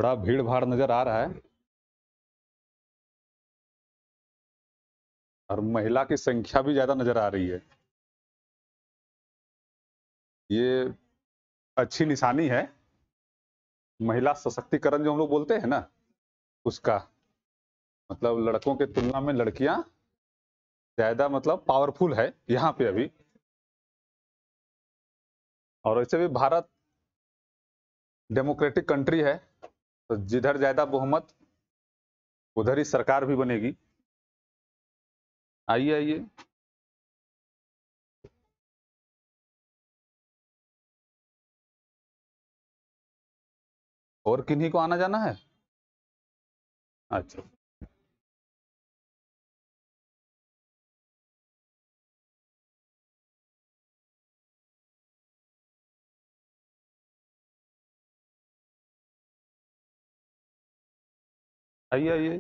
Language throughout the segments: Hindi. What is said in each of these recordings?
बड़ा भीड़ भाड़ नजर आ रहा है और महिला की संख्या भी ज्यादा नजर आ रही है। ये अच्छी निशानी है। महिला सशक्तिकरण जो हम लोग बोलते हैं ना, उसका मतलब लड़कों के तुलना में लड़कियां ज्यादा मतलब पावरफुल है यहाँ पे अभी। और वैसे भी भारत डेमोक्रेटिक कंट्री है, तो जिधर ज्यादा बहुमत उधर ही सरकार भी बनेगी। आइए आइए। और किन्हीं को आना जाना है? अच्छा, आइए आइए।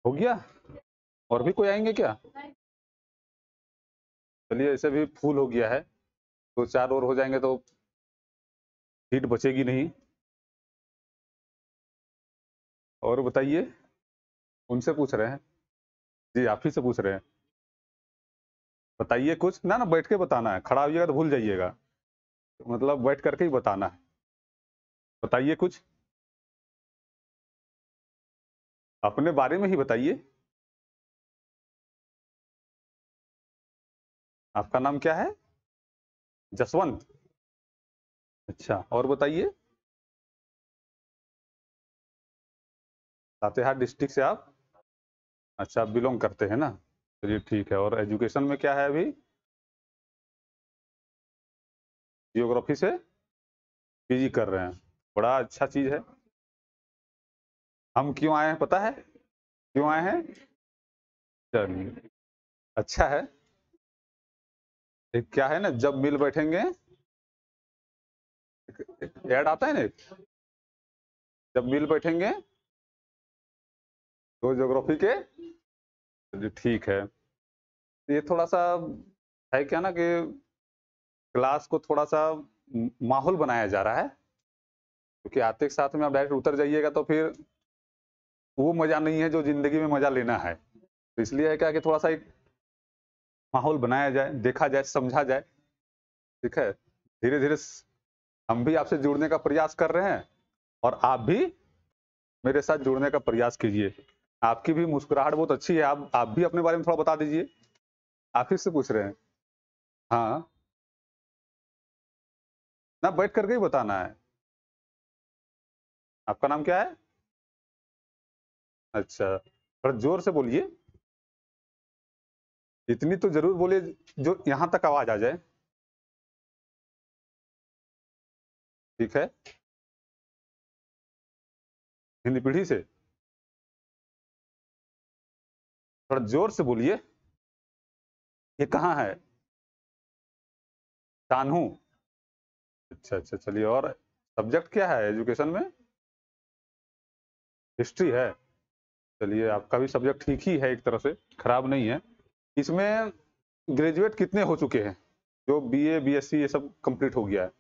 हो गया? और भी कोई आएंगे क्या? चलिए, ऐसे भी फुल हो गया है, तो चार और हो जाएंगे तो सीट बचेगी नहीं। और बताइए। उनसे पूछ रहे हैं? जी, आप ही से पूछ रहे हैं। बताइए कुछ ना, बैठ के बताना है, खड़ा होइएगा तो भूल जाइएगा। मतलब बैठ करके ही बताना है। बताइए कुछ, अपने बारे में ही बताइए। आपका नाम क्या है? जसवंत? अच्छा, और बताइए। लातेहार डिस्ट्रिक्ट से आप? अच्छा, आप बिलोंग करते हैं ना? चलिए ठीक है। और एजुकेशन में क्या है अभी? जियोग्राफी से पीजी कर रहे हैं। बड़ा अच्छा चीज है। हम क्यों आए हैं पता है? क्यों आए हैं? चलिए, अच्छा है। एक क्या है ना, जब मिल बैठेंगे, ऐड आता है ना, जब मिल बैठेंगे तो ज्योग्राफी के। चलिए ठीक है। ये थोड़ा सा है क्या ना कि क्लास को थोड़ा सा माहौल बनाया जा रहा है, क्योंकि आते के साथ में आप डायरेक्ट उतर जाइएगा तो फिर वो मजा नहीं है जो जिंदगी में मजा लेना है। तो इसलिए है क्या कि थोड़ा सा एक माहौल बनाया जाए, देखा जाए, समझा जाए। ठीक है। धीरे धीरे हम भी आपसे जुड़ने का प्रयास कर रहे हैं, और आप भी मेरे साथ जुड़ने का प्रयास कीजिए। आपकी भी मुस्कुराहट बहुत अच्छी है। आप भी अपने बारे में थोड़ा बता दीजिए। आप ही से पूछ रहे हैं। हाँ, ना बैठ करके ही बताना है। आपका नाम क्या है? अच्छा, थोड़ा जोर से बोलिए। इतनी तो जरूर बोलिए जो यहाँ तक आवाज आ जाए। ठीक है। हिंदी पीढ़ी से? थोड़ा जोर से बोलिए। ये कहाँ है? कान्हू? अच्छा अच्छा, चलिए। और सब्जेक्ट क्या है एजुकेशन में? हिस्ट्री है? चलिए, आपका भी सब्जेक्ट ठीक ही है, एक तरह से खराब नहीं है। इसमें ग्रेजुएट कितने हो चुके हैं, जो बीए बीएससी ये सब कंप्लीट हो गया है?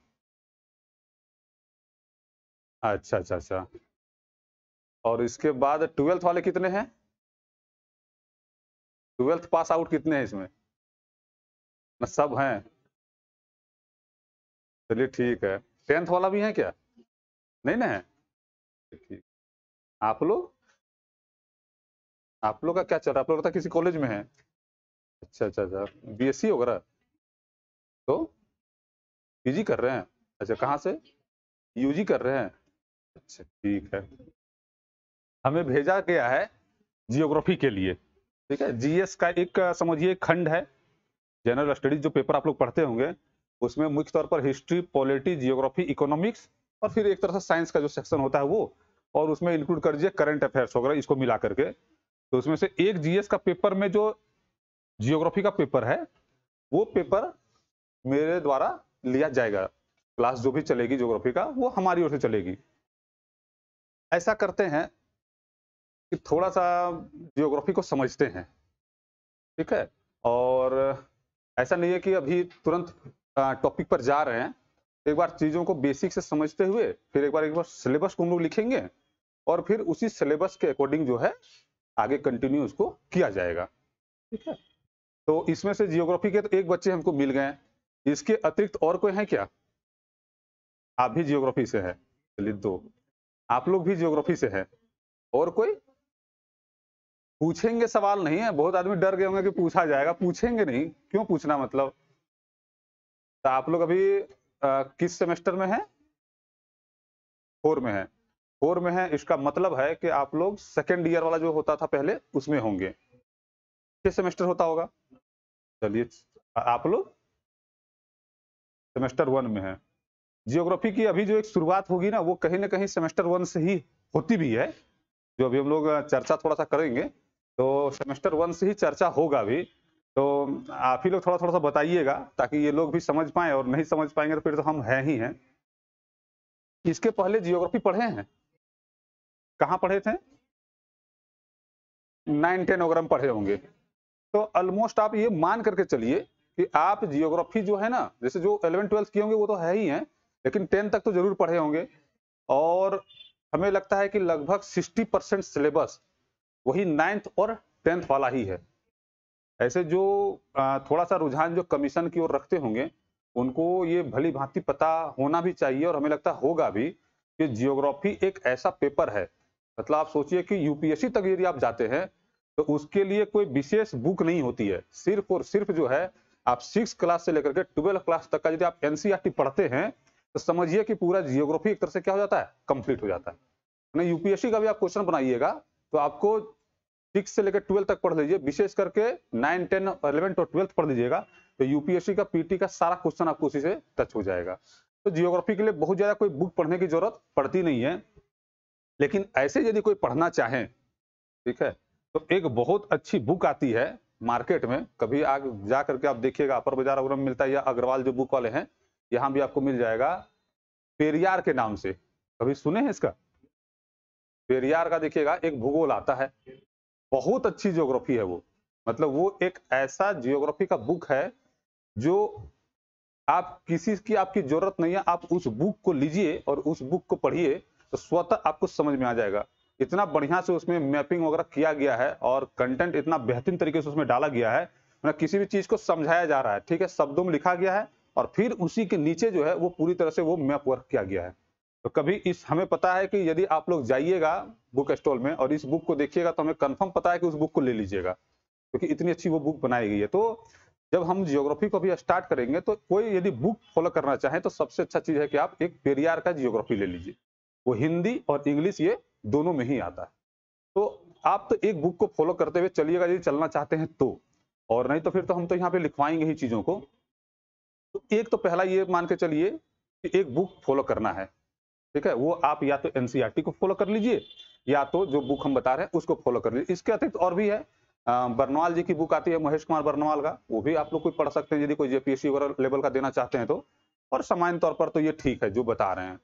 अच्छा अच्छा अच्छा। और इसके बाद ट्वेल्थ वाले कितने हैं? ट्वेल्थ पास आउट कितने हैं इसमें? ना सब हैं? चलिए ठीक है। टेंथ वाला भी है क्या? नहीं ना है? ठीक। आप लोग, आप लोग का क्या चल रहा है? आप लोग तो किसी कॉलेज में है? अच्छा अच्छा अच्छा, बीएससी वगैरह? तो पीजी कर रहे हैं? अच्छा, कहाँ से? यूजी कर रहे हैं? अच्छा ठीक है। हमें भेजा गया है जियोग्राफी के लिए। ठीक है। जीएस का एक समझिए खंड है। जनरल स्टडीज जो पेपर आप लोग पढ़ते होंगे, उसमें मुख्य तौर पर हिस्ट्री, पॉलिटी, जियोग्राफी, इकोनॉमिक्स, और फिर एक तरह से साइंस का जो सेक्शन होता है वो, और उसमें इंक्लूड कर दीजिए करंट अफेयर्स वगैरह, इसको मिला करके। तो उसमें से एक जीएस का पेपर में जो जियोग्राफी का पेपर है, वो पेपर मेरे द्वारा लिया जाएगा। क्लास जो भी चलेगी ज्योग्राफी का वो हमारी ओर से चलेगी। ऐसा करते हैं कि थोड़ा सा ज्योग्राफी को समझते हैं, ठीक है। और ऐसा नहीं है कि अभी तुरंत टॉपिक पर जा रहे हैं। एक बार चीजों को बेसिक से समझते हुए फिर एक बार सिलेबस को हम लोग लिखेंगे और फिर उसी सिलेबस के अकॉर्डिंग जो है आगे कंटिन्यू उसको किया जाएगा, ठीक है। तो इसमें से जियोग्राफी के तो एक बच्चे हमको मिल गए। इसके अतिरिक्त और कोई है क्या? आप भी जियोग्राफी से है, चलिए 2 आप लोग भी जियोग्राफी से है। और कोई? पूछेंगे सवाल नहीं है, बहुत आदमी डर गए होंगे कि पूछा जाएगा। पूछेंगे नहीं, क्यों पूछना मतलब? तो आप लोग अभी किस सेमेस्टर में है? 4 में है। 4 में है, इसका मतलब है कि आप लोग सेकेंड ईयर वाला जो होता था पहले उसमें होंगे। किस सेमेस्टर होता होगा? चलिए आप लोग सेमेस्टर 1 में है। जियोग्राफी की अभी जो एक शुरुआत होगी ना वो कहीं ना कहीं सेमेस्टर 1 से ही होती भी है। जो अभी हम लोग चर्चा थोड़ा सा करेंगे तो सेमेस्टर 1 से ही चर्चा होगा भी। तो आप ही लोग थोड़ा थोड़ा सा बताइएगा ताकि ये लोग भी समझ पाए, और नहीं समझ पाएंगे तो फिर तो हम हैं ही हैं। इसके पहले जियोग्राफी पढ़े हैं? कहाँ पढ़े थे? 9-10 वगैरह में पढ़े होंगे। तो ऑलमोस्ट आप ये मान करके चलिए कि आप जियोग्राफी जो है ना, जैसे जो 11-12 किए होंगे वो तो है ही है, लेकिन 10 तक तो जरूर पढ़े होंगे। और हमें लगता है कि लगभग 60% सिलेबस वही 9th और 10th वाला ही है। ऐसे जो थोड़ा सा रुझान जो कमीशन की ओर रखते होंगे उनको ये भली भांति पता होना भी चाहिए, और हमें लगता होगा भी कि जियोग्राफी एक ऐसा पेपर है। मतलब आप सोचिए कि यूपीएससी तक यदि आप जाते हैं तो उसके लिए कोई विशेष बुक नहीं होती है। सिर्फ और सिर्फ जो है आप 6 क्लास से लेकर के 12 क्लास तक का यदि आप एनसीईआरटी पढ़ते हैं तो समझिए कि पूरा जियोग्राफी एक तरह से क्या हो जाता है, कंप्लीट हो जाता है। यूपीएससी का भी आप क्वेश्चन बनाइएगा तो आपको 6 से लेकर 12 तक पढ़ लीजिए, विशेष करके 9, 10, 11 और 12 पढ़ लीजिएगा तो यूपीएससी का पीटी का सारा क्वेश्चन आपको उसी से टच हो जाएगा। तो जियोग्राफी के लिए बहुत ज्यादा कोई बुक पढ़ने की जरूरत पड़ती नहीं है। लेकिन ऐसे यदि कोई पढ़ना चाहे, ठीक है, तो एक बहुत अच्छी बुक आती है मार्केट में। कभी आगे जा करके आप देखिएगा, अपर बाजार वगैरह में मिलता है, या अग्रवाल जो बुक वाले हैं यहाँ भी आपको मिल जाएगा, पेरियार के नाम से। कभी सुने हैं इसका? पेरियार का देखिएगा एक भूगोल आता है, बहुत अच्छी ज्योग्राफी है वो। मतलब वो एक ऐसा जियोग्राफी का बुक है जो आप किसी की आपकी जरूरत नहीं है, आप उस बुक को लीजिए और उस बुक को पढ़िए तो स्वतः आपको समझ में आ जाएगा। इतना बढ़िया से उसमें मैपिंग वगैरह किया गया है और कंटेंट इतना बेहतरीन तरीके से उसमें डाला गया है, मतलब किसी भी चीज को समझाया जा रहा है, ठीक है, शब्दों में लिखा गया है और फिर उसी के नीचे जो है वो पूरी तरह से वो मैप वर्क किया गया है। तो कभी इस हमें पता है कि यदि आप लोग जाइएगा बुक स्टॉल में और इस बुक को देखिएगा तो हमें कंफर्म पता है कि उस बुक को ले लीजिएगा, क्योंकि इतनी अच्छी वो बुक बनाई गई है। तो जब हम जियोग्राफी को भी स्टार्ट करेंगे तो कोई यदि बुक फॉलो करना चाहे तो सबसे अच्छा चीज है कि आप एक पेरियार का जियोग्राफी ले लीजिए। वो हिंदी और इंग्लिश ये दोनों में ही आता है। तो आप तो एक बुक को फॉलो करते हुए चलिएगा यदि चलना चाहते हैं तो, और नहीं तो फिर तो हम तो यहाँ पे लिखवाएंगे ही चीजों को। तो एक तो पहला ये मान के चलिए कि एक बुक फॉलो करना है, ठीक है, वो आप या तो एनसीईआरटी को फॉलो कर लीजिए या तो जो बुक हम बता रहे हैं उसको फॉलो कर लीजिए। इसके अतिरिक्त और भी है, बर्नवाल जी की बुक आती है, महेश कुमार बर्नवाल का, वो भी आप लोग कोई पढ़ सकते हैं यदि कोई जेपीएससी वगैरह लेवल का देना चाहते हैं तो। और सामान्य तौर पर तो ये ठीक है जो बता रहे हैं।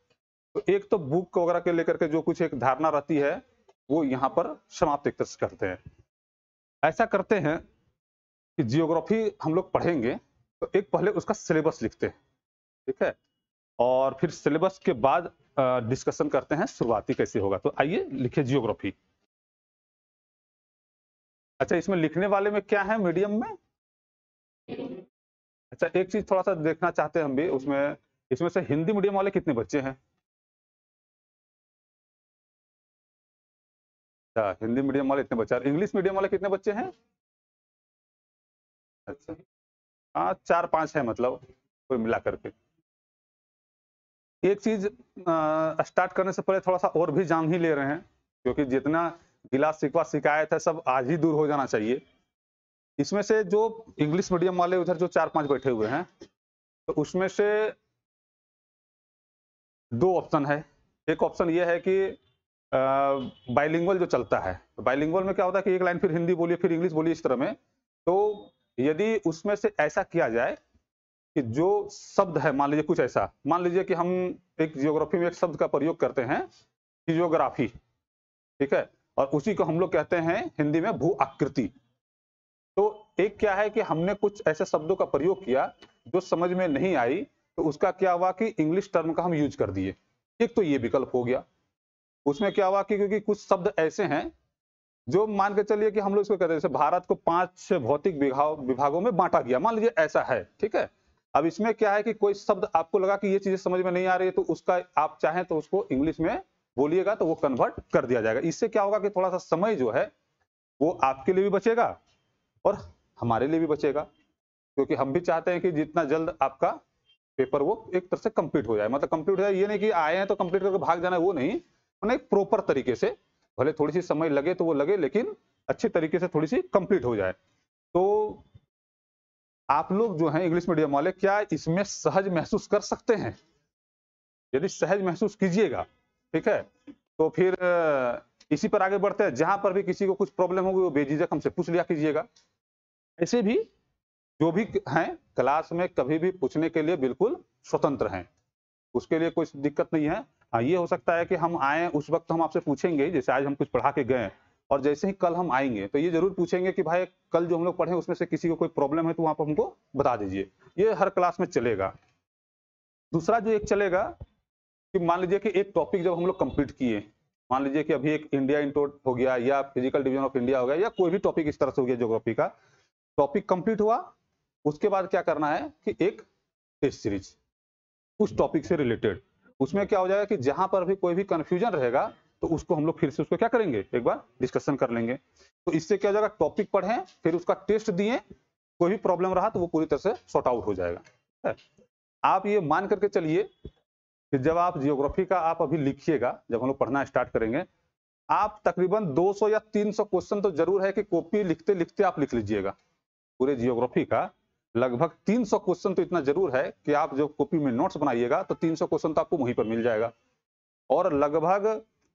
तो एक तो बुक वगैरह के लेकर के जो कुछ एक धारणा रहती है वो यहाँ पर समाप्त एक तरह से करते हैं। ऐसा करते हैं कि जियोग्राफी हम लोग पढ़ेंगे तो एक पहले उसका सिलेबस लिखते हैं, ठीक है, और फिर सिलेबस के बाद डिस्कशन करते हैं शुरुआती कैसे होगा। तो आइए लिखिए जियोग्राफी। अच्छा, इसमें लिखने वाले में क्या है मीडियम में? अच्छा, एक चीज थोड़ा सा देखना चाहते हैं हम भी उसमें, इसमें से हिंदी मीडियम वाले कितने बच्चे हैं? अच्छा, हिंदी मीडियम वाले इतने बच्चे, और इंग्लिश मीडियम वाले कितने बच्चे हैं? अच्छा, हाँ 4-5 है मतलब कोई मिला करके। एक चीज स्टार्ट करने से पहले थोड़ा सा और भी जान ही ले रहे हैं, क्योंकि जितना गिला शिकवा शिकायत है सब आज ही दूर हो जाना चाहिए। इसमें से जो इंग्लिश मीडियम वाले उधर जो 4-5 बैठे हुए हैं तो उसमें से 2 ऑप्शन है। एक ऑप्शन ये है कि बाइलिंगुअल जो चलता है, तो बाइलिंगुअल में क्या होता है कि एक लाइन फिर हिंदी बोलिए फिर इंग्लिश बोलिए इस तरह में। तो यदि उसमें से ऐसा किया जाए कि जो शब्द है, मान लीजिए कुछ ऐसा, मान लीजिए कि हम एक जियोग्राफी में एक शब्द का प्रयोग करते हैं, फिजियोग्राफी, ठीक है, और उसी को हम लोग कहते हैं हिंदी में भू आकृति। तो एक क्या है कि हमने कुछ ऐसे शब्दों का प्रयोग किया जो समझ में नहीं आई, तो उसका क्या हुआ कि इंग्लिश टर्म का हम यूज कर दिए। एक तो ये विकल्प हो गया। उसमें क्या हुआ कि क्योंकि कुछ शब्द ऐसे हैं जो मान के चलिए कि हम लोग इसको कहते हैं, जैसे भारत को 5 भौतिक विभागों में बांटा गया, मान लीजिए ऐसा है, ठीक है। अब इसमें क्या है कि कोई शब्द आपको लगा कि ये चीजें समझ में नहीं आ रही है, तो उसका आप चाहें तो उसको इंग्लिश में बोलिएगा तो वो कन्वर्ट कर दिया जाएगा। इससे क्या होगा कि थोड़ा सा समय जो है वो आपके लिए भी बचेगा और हमारे लिए भी बचेगा, क्योंकि हम भी चाहते हैं कि जितना जल्द आपका पेपर वो एक तरह से कंप्लीट हो जाए। मतलब कंप्लीट हो जाए ये नहीं कि आए हैं तो कंप्लीट करके भाग जाना है, वो नहीं, मैंने एक प्रॉपर तरीके से, भले थोड़ी सी समय लगे तो वो लगे, लेकिन अच्छे तरीके से थोड़ी सी कंप्लीट हो जाए। तो आप लोग जो हैं इंग्लिश मीडियम वाले, क्या इसमें सहज महसूस कर सकते हैं? यदि सहज महसूस कीजिएगा, ठीक है, तो फिर इसी पर आगे बढ़ते हैं। जहां पर भी किसी को कुछ प्रॉब्लम होगी वो बेझिझक हमसे पूछ लिया कीजिएगा। ऐसे भी जो भी हैं क्लास में कभी भी पूछने के लिए बिल्कुल स्वतंत्र हैं, उसके लिए कोई दिक्कत नहीं है। हाँ, ये हो सकता है कि हम आए उस वक्त हम आपसे पूछेंगे, जैसे आज हम कुछ पढ़ा के गए और जैसे ही कल हम आएंगे तो ये जरूर पूछेंगे कि भाई कल जो हम लोग पढ़े उसमें से किसी को कोई प्रॉब्लम है तो वहां पर हमको बता दीजिए। ये हर क्लास में चलेगा। दूसरा जो एक चलेगा कि मान लीजिए कि एक टॉपिक जब हम लोग कंप्लीट किए, मान लीजिए कि अभी एक इंडिया इंटोट हो गया या फिजिकल डिवीजन ऑफ इंडिया हो गया या कोई भी टॉपिक इस तरह से हो गया, ज्योग्राफी का टॉपिक कंप्लीट हुआ, उसके बाद क्या करना है कि एक टेस्ट सीरीज उस टॉपिक से रिलेटेड। उसमें क्या हो जाएगा कि जहां पर भी कोई भी कंफ्यूजन रहेगा तो उसको हम लोग फिर से उसको क्या करेंगे, एक बार डिस्कशन कर लेंगे। तो इससे क्या हो जाएगा, टॉपिक पढ़ें फिर उसका टेस्ट दिए, कोई भी प्रॉब्लम रहा तो वो पूरी तरह से सॉर्ट आउट हो जाएगा। आप ये मान करके चलिए कि जब आप जियोग्राफी का आप अभी लिखिएगा, जब हम लोग पढ़ना स्टार्ट करेंगे, आप तकरीबन 200 या 300 क्वेश्चन तो जरूर है कि कॉपी लिखते लिखते आप लिख लीजिएगा। पूरे जियोग्राफी का लगभग 300 क्वेश्चन तो इतना जरूर है कि आप जो कॉपी में नोट्स बनाइएगा तो 300 क्वेश्चन तो आपको वहीं पर मिल जाएगा। और लगभग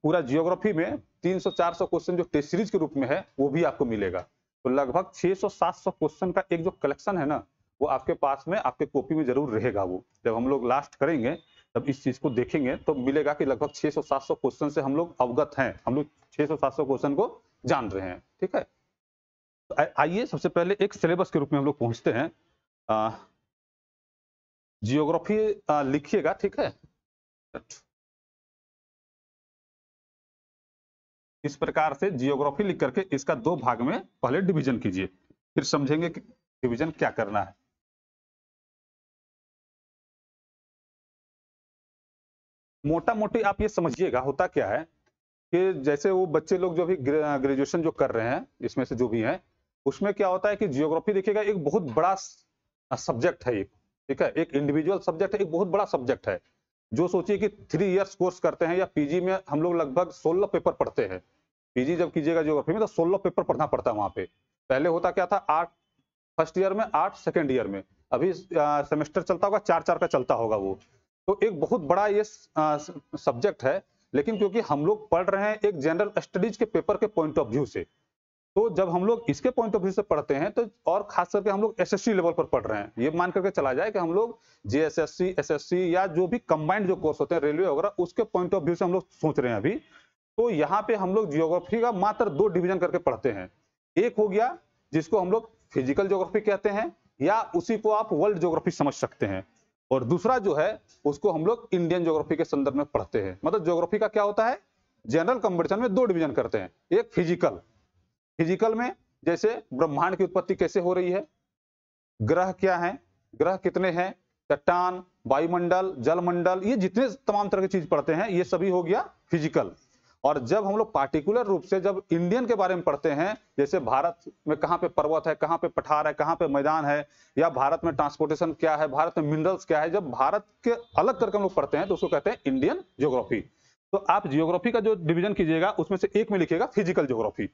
पूरा जियोग्राफी में 300-400 क्वेश्चन जो टेस्ट सीरीज के रूप में है वो भी आपको मिलेगा। तो लगभग 600-700 क्वेश्चन का एक जो कलेक्शन है ना, वो आपके पास में आपके कॉपी में जरूर रहेगा। वो जब हम लोग लास्ट करेंगे तब इस चीज को देखेंगे तो मिलेगा कि लगभग 600-700 क्वेश्चन से हम लोग अवगत हैं, हम लोग 600-700 क्वेश्चन को जान रहे हैं, ठीक है। तो आइए सबसे पहले एक सिलेबस के रूप में हम लोग पहुंचते हैं। जियोग्राफी लिखिएगा, ठीक है। इस प्रकार से जियोग्राफी लिख करके इसका 2 भाग में पहले डिवीजन कीजिए, फिर समझेंगे कि डिवीजन क्या करना है। मोटा मोटी आप ये समझिएगा होता क्या है कि जैसे वो बच्चे लोग जो भी ग्रेजुएशन जो कर रहे हैं, इसमें से जो भी हैं, उसमें क्या होता है कि जियोग्राफी देखिएगा एक बहुत बड़ा सब्जेक्ट है एक, ठीक है, एक इंडिविजुअल सब्जेक्ट है, एक बहुत बड़ा सब्जेक्ट है। जो सोचिए कि 3 इयर्स कोर्स करते हैं या पीजी में हम लोग लगभग 16 पेपर पढ़ते हैं। पीजी जब कीजिएगा जियोग्राफी में तो 16 पेपर पढ़ना पड़ता है वहां पे। पहले होता क्या था, 8 फर्स्ट ईयर में, 8 सेकेंड ईयर में, अभी सेमेस्टर चलता होगा 4-4 का चलता होगा वो। तो एक बहुत बड़ा ये सब्जेक्ट है, लेकिन क्योंकि हम लोग पढ़ रहे हैं एक जनरल स्टडीज के पेपर के पॉइंट ऑफ व्यू से, तो जब हम लोग इसके पॉइंट ऑफ व्यू से पढ़ते हैं तो और खास करके हम लोग एसएससी लेवल पर पढ़ रहे हैं, ये मान करके चला जाए कि हम लोग जेएसएससी, एसएससी या जो भी कंबाइंड जो कोर्स होते हैं रेलवे वगैरह, उसके पॉइंट ऑफ व्यू से हम लोग सोच रहे हैं अभी। तो यहाँ पे हम लोग जियोग्राफी का मात्र 2 डिवीजन करके पढ़ते हैं। एक हो गया जिसको हम लोग फिजिकल ज्योग्राफी कहते हैं, या उसी को आप वर्ल्ड ज्योग्राफी समझ सकते हैं, और दूसरा जो है उसको हम लोग इंडियन ज्योग्राफी के संदर्भ में पढ़ते हैं। मतलब ज्योग्राफी का क्या होता है, जनरल कंपटीशन में 2 डिवीजन करते हैं। एक फिजिकल, फिजिकल में जैसे ब्रह्मांड की उत्पत्ति कैसे हो रही है, ग्रह क्या है, ग्रह कितने हैं, चट्टान, वायुमंडल, जलमंडल, ये जितने तमाम तरह की चीज पढ़ते हैं ये सभी हो गया फिजिकल। और जब हम लोग पार्टिकुलर रूप से जब इंडियन के बारे में पढ़ते हैं, जैसे भारत में कहाँ पे पर्वत है, कहाँ पे पठार है, कहाँ पे मैदान है, या भारत में ट्रांसपोर्टेशन क्या है, भारत में मिनरल्स क्या है, जब भारत के अलग करके हम लोग पढ़ते हैं तो उसको कहते हैं इंडियन ज्योग्राफी। तो आप जियोग्राफी का जो डिवीजन कीजिएगा उसमें से एक में लिखिएगा फिजिकल ज्योग्राफी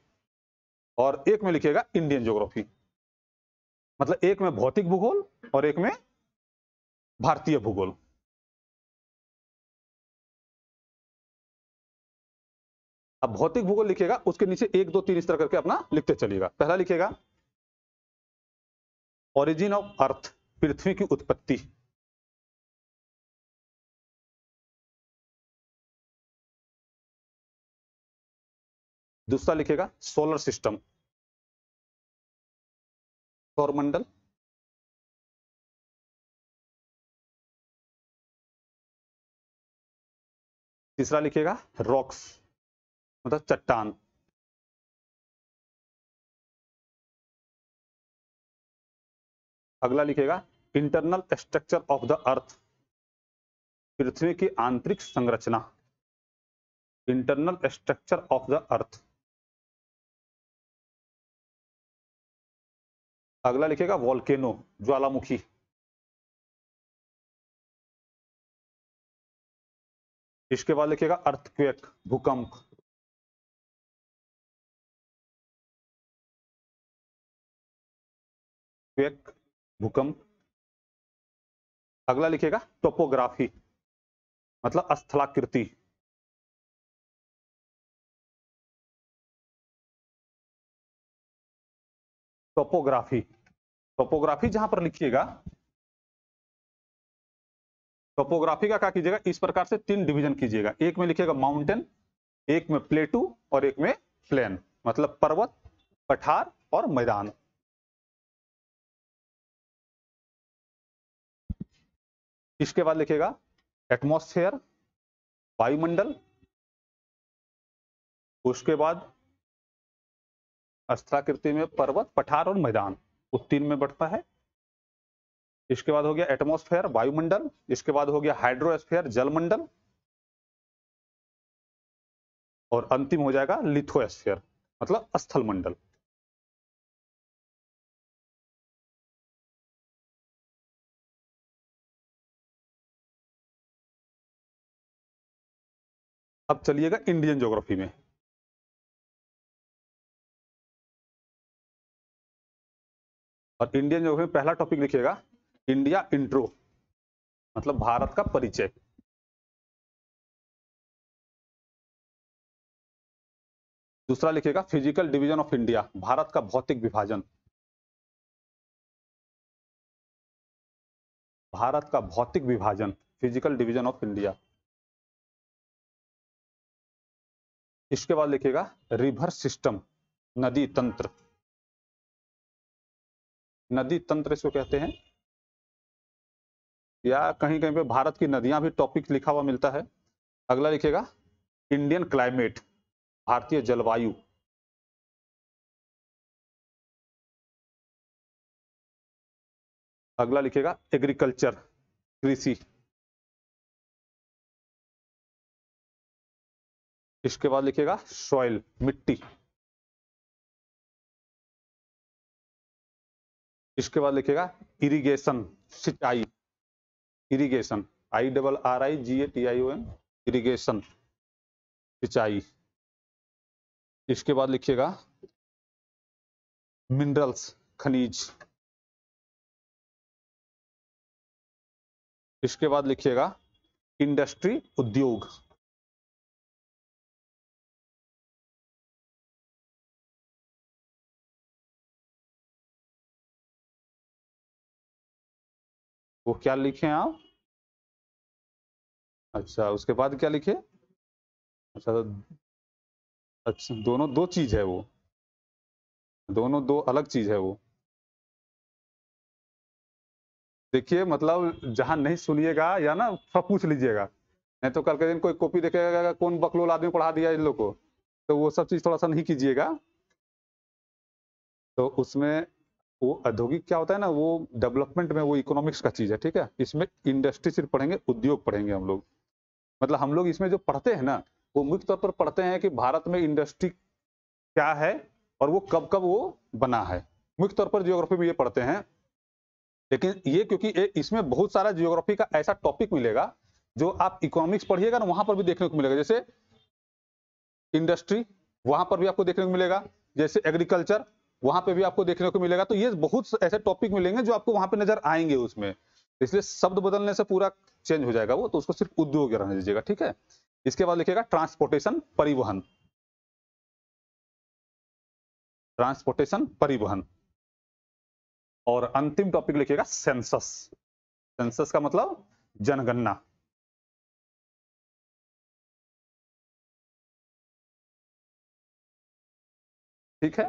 और एक में लिखिएगा इंडियन ज्योग्राफी। मतलब एक में भौतिक भूगोल और एक में भारतीय भूगोल। अब भौतिक भूगोल लिखिएगा, उसके नीचे 1 2 3 इस तरह करके अपना लिखते चलिएगा। पहला लिखिएगा ओरिजिन ऑफ अर्थ, पृथ्वी की उत्पत्ति। दूसरा लिखेगा सोलर सिस्टम, सौरमंडल। तीसरा लिखेगा रॉक्स, मतलब चट्टान। अगला लिखेगा internal structure of the earth, पृथ्वी की आंतरिक संरचना, internal structure of the earth. अगला लिखेगा वोल्केनो, ज्वालामुखी। इसके बाद लिखेगा अर्थक्वेक, भूकंप। क्वेक, भूकंप। अगला लिखेगा टोपोग्राफी, मतलब स्थलाकृति। टोपोग्राफी, टोपोग्राफी जहां पर लिखिएगा, टोपोग्राफी का क्या कीजिएगा, इस प्रकार से 3 डिवीजन कीजिएगा। एक में लिखिएगा माउंटेन, एक में प्लेटू और एक में प्लेन, मतलब पर्वत, पठार और मैदान। इसके बाद लिखेगा एटमॉस्फेयर, वायुमंडल। उसके बाद स्थलाकृति में पर्वत, पठार और मैदान, वो 3 में बढ़ता है। इसके बाद हो गया एटमॉस्फेयर, वायुमंडल। इसके बाद हो गया हाइड्रोस्फीयर, जलमंडल। और अंतिम हो जाएगा लिथोस्फीयर, मतलब स्थल मंडल। अब चलिएगा इंडियन ज्योग्राफी में। और इंडियन ज्योग्राफी में पहला टॉपिक लिखिएगा इंडिया इंट्रो, मतलब भारत का परिचय। दूसरा लिखिएगा physical division of India, Bharat का भौतिक विभाजन। भारत का भौतिक विभाजन, फिजिकल डिवीजन ऑफ इंडिया। इसके बाद लिखिएगा रिवर सिस्टम, नदी तंत्र। नदी तंत्र इसको कहते हैं, या कहीं कहीं पे भारत की नदियां भी टॉपिक लिखा हुआ मिलता है। अगला लिखिएगा इंडियन क्लाइमेट, भारतीय जलवायु। अगला लिखिएगा एग्रीकल्चर, कृषि। इसके बाद लिखिएगा सॉइल, मिट्टी। इसके बाद लिखिएगा इरिगेशन, सिंचाई। इरिगेशन, IRRIGATION, इरिगेशन, सिंचाई। इसके बाद लिखिएगा मिनरल्स, खनिज। इसके बाद लिखिएगा इंडस्ट्री, उद्योग। वो क्या लिखे आप? अच्छा, उसके बाद क्या लिखे? अच्छा, अच्छा, दोनों दो चीज है वो, दोनों दो अलग चीज है वो। देखिए, मतलब जहां नहीं सुनिएगा या ना सब पूछ लीजिएगा, नहीं तो कल के दिन कोई कॉपी देखेगा कौन बकलोल आदमी पढ़ा दिया इन लोग को, तो वो सब चीज थोड़ा सा नहीं कीजिएगा। तो उसमें वो औद्योगिक क्या होता है ना, वो डेवलपमेंट में वो इकोनॉमिक्स का चीज है, ठीक है। इसमें इंडस्ट्री सिर्फ पढ़ेंगे, उद्योग पढ़ेंगे हम लोग। मतलब हम लोग इसमें जो पढ़ते हैं ना, वो मुख्य तौर पर पढ़ते हैं कि भारत में इंडस्ट्री क्या है और वो कब कब वो बना है। मुख्य तौर पर जियोग्राफी में ये पढ़ते हैं। लेकिन ये क्योंकि इसमें बहुत सारा जियोग्राफी का ऐसा टॉपिक मिलेगा जो आप इकोनॉमिक्स पढ़िएगा ना, वहां पर भी देखने को मिलेगा। जैसे इंडस्ट्री, वहां पर भी आपको देखने को मिलेगा। जैसे एग्रीकल्चर, वहां पे भी आपको देखने को मिलेगा। तो ये बहुत ऐसे टॉपिक मिलेंगे जो आपको वहां पे नजर आएंगे उसमें। इसलिए शब्द बदलने से पूरा चेंज हो जाएगा वो, तो उसको सिर्फ उद्योग रहने दीजिएगा, ठीक है। इसके बाद लिखिएगा ट्रांसपोर्टेशन, परिवहन। ट्रांसपोर्टेशन, परिवहन। और अंतिम टॉपिक लिखिएगा सेंसस। सेंसस का मतलब जनगणना। ठीक है,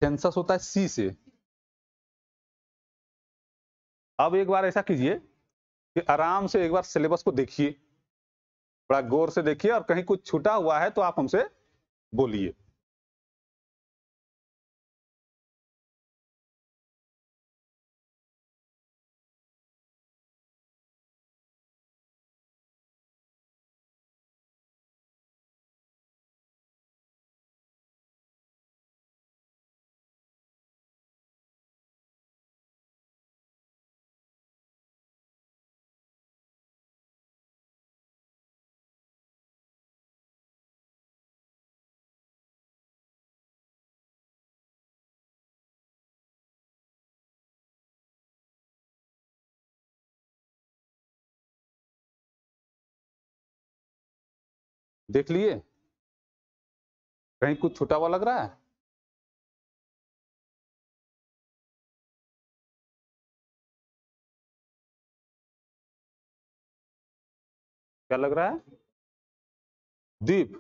सेंसस होता है सी से। अब एक बार ऐसा कीजिए कि आराम से एक बार सिलेबस को देखिए, बड़ा गौर से देखिए, और कहीं कुछ छूटा हुआ है तो आप हमसे बोलिए। देख लिए, कहीं कुछ छूटा हुआ लग रहा है? क्या लग रहा है? द्वीप।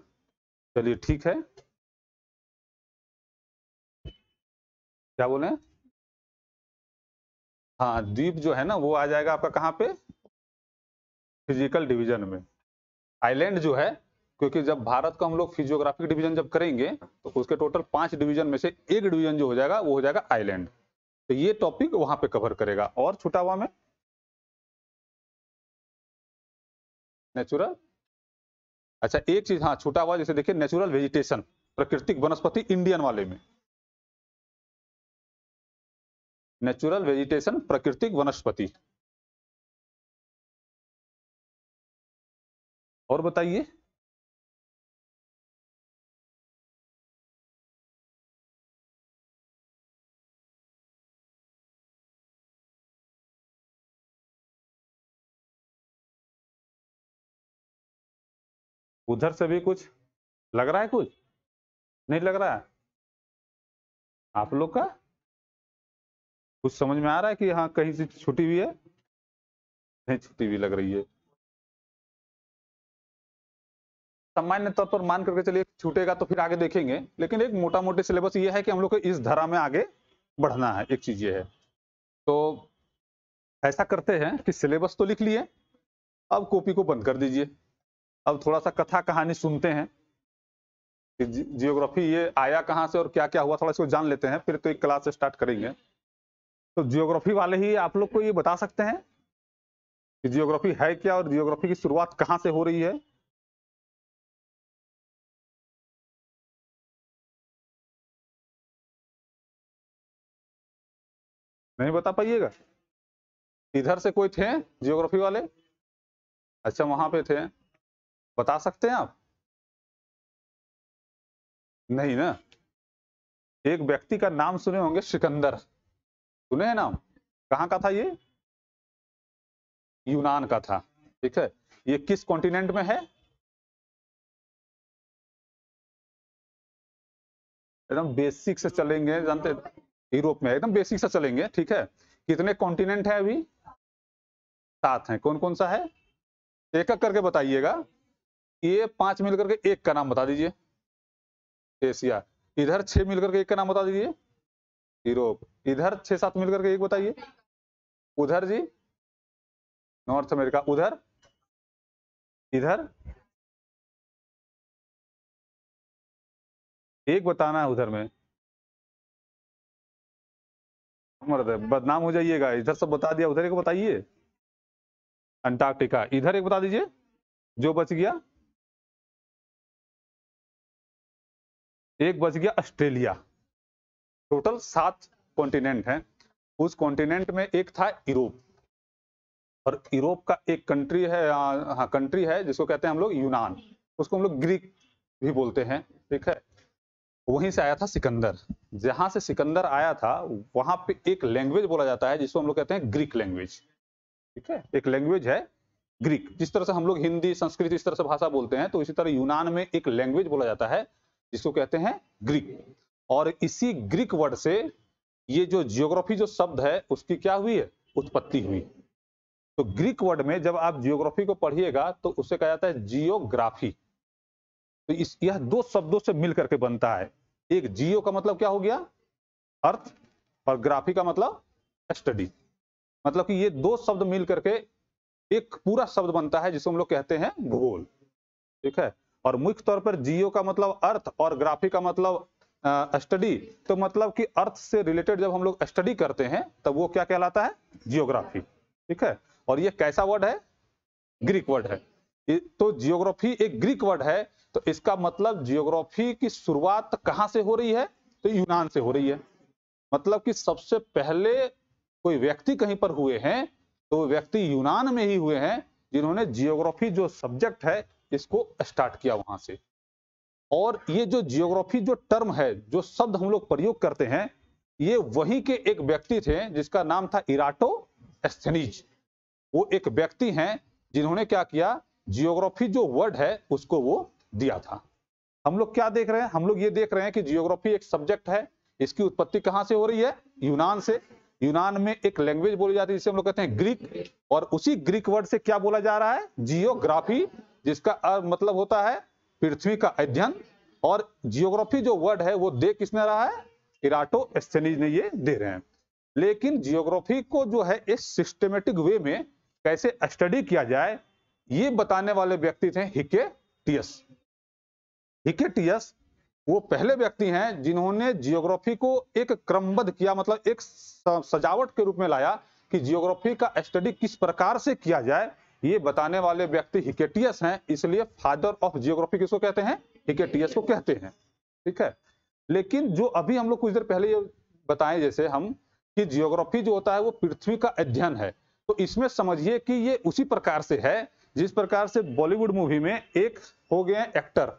चलिए ठीक है, क्या बोले? हाँ, द्वीप जो है ना वो आ जाएगा आपका कहाँ पे? फिजिकल डिवीजन में। आइलैंड जो है, क्योंकि जब भारत को हम लोग फिजियोग्राफिक डिवीजन जब करेंगे तो उसके टोटल 5 डिवीजन में से एक डिवीजन जो हो जाएगा वो हो जाएगा आइलैंड। तो ये टॉपिक वहां पे कवर करेगा। और छुटा हुआ में नेचुरल। अच्छा एक चीज हाँ छूटा हुआ, जैसे देखिए नेचुरल वेजिटेशन, प्राकृतिक वनस्पति इंडियन वाले में। नेचुरल वेजिटेशन प्राकृतिक वनस्पति। और बताइए। उधर से भी कुछ लग रहा है? कुछ नहीं लग रहा है आप लोग का? कुछ समझ में आ रहा है कि हाँ कहीं से छुट्टी हुई है? नहीं छुट्टी हुई लग रही है। सामान्य तौर पर मान करके चलिए छूटेगा तो फिर आगे देखेंगे, लेकिन एक मोटा मोटी सिलेबस ये है कि हम लोग को इस धारा में आगे बढ़ना है। एक चीज ये है, तो ऐसा करते हैं कि सिलेबस तो लिख लिए, अब कॉपी को बंद कर दीजिए। अब थोड़ा सा कथा कहानी सुनते हैं कि जियोग्राफी ये आया कहाँ से और क्या क्या हुआ, थोड़ा इसको जान लेते हैं, फिर तो एक क्लास स्टार्ट करेंगे। तो जियोग्राफी वाले ही आप लोग को ये बता सकते हैं कि जियोग्राफी है क्या और जियोग्राफी की शुरुआत कहाँ से हो रही है। नहीं बता पाइएगा? इधर से कोई थे जियोग्राफी वाले? अच्छा वहां पे थे, बता सकते हैं आप? नहीं ना? एक व्यक्ति का नाम सुने होंगे, सिकंदर, सुने हैं नाम? कहाँ का था ये? यूनान का था। ठीक है, ये किस कॉन्टिनेंट में है? एकदम बेसिक से चलेंगे, जानते? यूरोप में, एकदम बेसिक से चलेंगे। ठीक है, कितने कॉन्टिनेंट है अभी? 7 हैं। कौन कौन सा है? एक एक करके बताइएगा। ये 5 मिलकर के एक का नाम बता दीजिए। एशिया। इधर 6 मिलकर के एक का नाम बता दीजिए। यूरोप। इधर 6-7 मिलकर के एक बताइए। उधर जी नॉर्थ अमेरिका। उधर, इधर एक बताना है उधर में। मर्द बदनाम हो जाइएगा, इधर सब बता दिया, उधर एक बताइए। अंटार्कटिका। इधर एक बता दीजिए जो बच गया। एक बच गया ऑस्ट्रेलिया। टोटल 7 कॉन्टिनेंट हैं। उस कॉन्टिनेंट में एक था यूरोप, और यूरोप का एक कंट्री है, हाँ कंट्री है जिसको कहते हैं हम लोग यूनान, उसको हम लोग ग्रीक भी बोलते हैं। ठीक है, वहीं से आया था सिकंदर। जहां से सिकंदर आया था वहां पे एक लैंग्वेज बोला जाता है जिसको हम लोग कहते हैं ग्रीक लैंग्वेज। ठीक है, एक लैंग्वेज है ग्रीक। जिस तरह से हम लोग हिंदी संस्कृत इस तरह से भाषा बोलते हैं, तो इसी तरह यूनान में एक लैंग्वेज बोला जाता है जिसको कहते हैं ग्रीक। और इसी ग्रीक वर्ड से ये जो जियोग्राफी जो शब्द है उसकी क्या हुई है, उत्पत्ति हुई। तो ग्रीक वर्ड में जब आप जियोग्राफी को पढ़िएगा तो उसे कहा जाता है जियोग्राफी। तो यह दो शब्दों से मिल करके बनता है। एक जियो का मतलब क्या हो गया, अर्थ, और ग्राफी का मतलब स्टडी। मतलब कि ये दो शब्द मिल करके एक पूरा शब्द बनता है जिसे हम लोग कहते हैं भूगोल। ठीक है। और मुख्य तौर पर जियो का मतलब अर्थ और ग्राफी का मतलब स्टडी। तो मतलब कि अर्थ से रिलेटेड जब हम लोग स्टडी करते हैं तब वो क्या कहलाता है, जियोग्राफी। ठीक है। और ये कैसा वर्ड है, ग्रीक वर्ड है। तो जियोग्राफी एक ग्रीक वर्ड है, तो इसका मतलब जियोग्राफी की शुरुआत कहां से हो रही है, तो यूनान से हो रही है। मतलब कि सबसे पहले कोई व्यक्ति कहीं पर हुए हैं तो वो व्यक्ति यूनान में ही हुए हैं जिन्होंने जियोग्राफी जो सब्जेक्ट है इसको स्टार्ट किया वहां से। और ये जो जियोग्राफी जो टर्म है, जो शब्द हम लोग प्रयोग करते हैं, ये वहीं के एक व्यक्ति थे जिसका नाम था इराटोस्थेनीज। वो एक व्यक्ति हैं जिन्होंने क्या किया, जियोग्राफी जो वर्ड है उसको वो दिया था। हम लोग क्या देख रहे हैं, हम लोग ये देख रहे हैं कि जियोग्राफी एक सब्जेक्ट है। इसकी उत्पत्ति कहां से हो रही है, यूनान से। यूनान में एक लैंग्वेज बोली जाती है जिसे हम लोग कहते हैं ग्रीक, और उसी ग्रीक वर्ड से क्या बोला जा रहा है, जियोग्राफी, जिसका मतलब होता है पृथ्वी का अध्ययन। और जियोग्राफी जो वर्ड है वो दे किसने रहा है, इराटोस्थेनीज ने ये दे रहे हैं। लेकिन जियोग्राफी को जो है इस सिस्टमेटिक वे में कैसे स्टडी किया जाए, ये बताने वाले व्यक्ति थे हिकेटियस। हिकेटियस वो पहले व्यक्ति हैं जिन्होंने जियोग्राफी को एक क्रमबद्ध किया, मतलब एक सजावट के रूप में लाया कि जियोग्राफी का स्टडी किस प्रकार से किया जाए। ये बताने वाले व्यक्ति हिकेटियस हैं, इसलिए फादर ऑफ जियोग्राफी किसको कहते हैं, हिकेटियस को कहते हैं। ठीक है। लेकिन जो अभी हम लोग कुछ देर पहले ये बताएं, जैसे हम कि जियोग्राफी जो होता है वो पृथ्वी का अध्ययन है, तो इसमें समझिए कि ये उसी प्रकार से है जिस प्रकार से बॉलीवुड मूवी में एक हो गए एक्टर,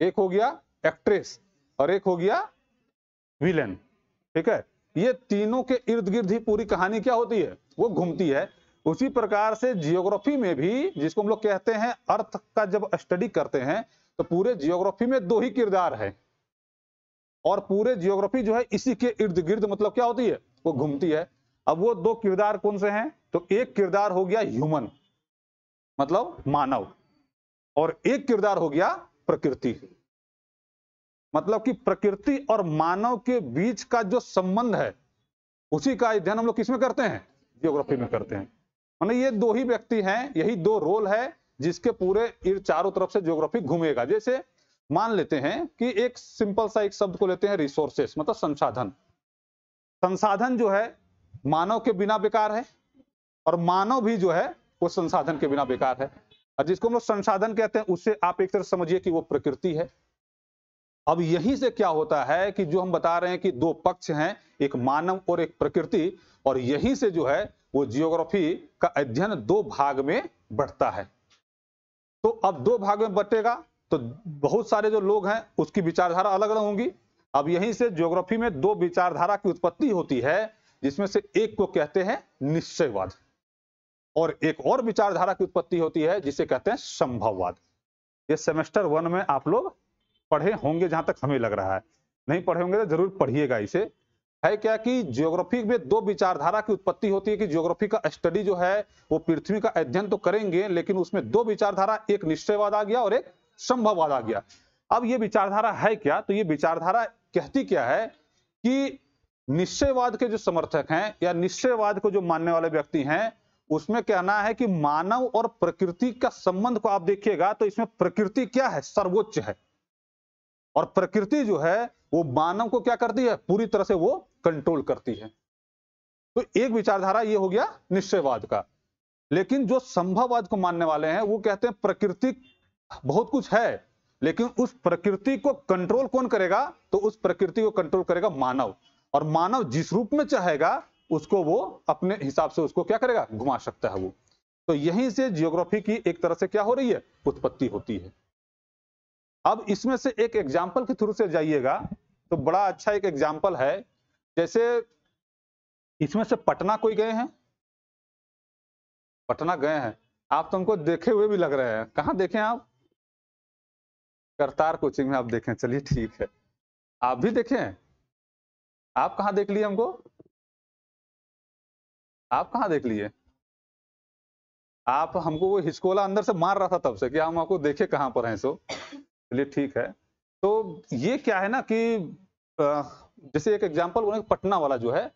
एक हो गया एक्ट्रेस, और एक हो गया विलेन। ठीक है। ये तीनों के इर्द गिर्द ही पूरी कहानी क्या होती है, वो घूमती है। उसी प्रकार से जियोग्राफी में भी, जिसको हम लोग कहते हैं अर्थ का जब स्टडी करते हैं, तो पूरे जियोग्राफी में दो ही किरदार है, और पूरे जियोग्राफी जो है इसी के इर्द गिर्द मतलब क्या होती है, वो घूमती है। अब वो दो किरदार कौन से हैं, तो एक किरदार हो गया ह्यूमन, मतलब मानव, और एक किरदार हो गया प्रकृति। मतलब कि प्रकृति और मानव के बीच का जो संबंध है उसी का अध्ययन हम लोग किसमें करते हैं, जियोग्राफी में करते हैं। मतलब ये दो ही व्यक्ति हैं, यही दो रोल है जिसके पूरे चारों तरफ से जियोग्राफी घूमेगा। जैसे मान लेते हैं कि एक सिंपल सा एक शब्द को लेते हैं, रिसोर्सेस, मतलब संसाधन। संसाधन जो है मानव के बिना बेकार है, और मानव भी जो है वो संसाधन के बिना बेकार है। और जिसको हम लोग संसाधन कहते हैं उससे आप एक तरह समझिए कि वो प्रकृति है। अब यहीं से क्या होता है कि जो हम बता रहे हैं कि दो पक्ष हैं, एक मानव और एक प्रकृति, और यहीं से जो है वो जियोग्राफी का अध्ययन दो भाग में बढ़ता है। तो अब दो भाग में बटेगा तो बहुत सारे जो लोग हैं उसकी विचारधारा अलग अलग होंगी। अब यहीं से ज्योग्राफी में दो विचारधारा की उत्पत्ति होती है, जिसमें से एक को कहते हैं निश्चयवाद, और एक और विचारधारा की उत्पत्ति होती है जिसे कहते हैं संभववाद। ये सेमेस्टर 1 में आप लोग पढ़े होंगे, जहां तक हमें लग रहा है। नहीं पढ़े होंगे तो जरूर पढ़िएगा इसे। है क्या कि ज्योग्राफी में दो विचारधारा की उत्पत्ति होती है कि ज्योग्राफी का स्टडी जो है वो पृथ्वी का अध्ययन तो करेंगे, लेकिन उसमें दो विचारधारा, एक निश्चयवाद आ गया और एक संभववाद आ गया। अब ये विचारधारा है क्या, तो ये विचारधारा कहती क्या है कि निश्चयवाद के जो समर्थक हैं या निश्चयवाद को जो मानने वाले व्यक्ति हैं, उसमें कहना है कि मानव और प्रकृति का संबंध को आप देखिएगा तो इसमें प्रकृति क्या है, सर्वोच्च है, और प्रकृति जो है वो मानव को क्या करती है, पूरी तरह से वो कंट्रोल करती है। तो एक विचारधारा ये हो गया निश्चयवाद का। लेकिन जो संभववाद को मानने वाले हैं वो कहते हैं प्रकृति बहुत कुछ है, लेकिन उस प्रकृति को कंट्रोल कौन करेगा, तो उस प्रकृति को कंट्रोल करेगा मानव, और मानव जिस रूप में चाहेगा उसको वो अपने हिसाब से उसको क्या करेगा, घुमा सकता है वो। तो यहीं से जियोग्राफी की एक तरह से क्या हो रही है, उत्पत्ति होती है। अब इसमें से एक एग्जाम्पल के थ्रू से जाइएगा तो बड़ा अच्छा एक एग्जाम्पल है। जैसे इसमें से पटना कोई गए हैं, पटना गए हैं आप, तो हमको देखे हुए भी लग रहे हैं। कहाँ देखे आप, करतार कोचिंग में आप देखें, चलिए ठीक है, आप भी देखें। आप कहाँ देख लिए हमको? आप कहाँ देख लिए? आप हमको वो हिचकोला अंदर से मार रहा था तब से कि हम आपको देखे कहाँ पर हैं सो। चलिए ठीक है। तो ये क्या है ना कि जैसे एक एग्जांपल बोले पटना वाला जो है,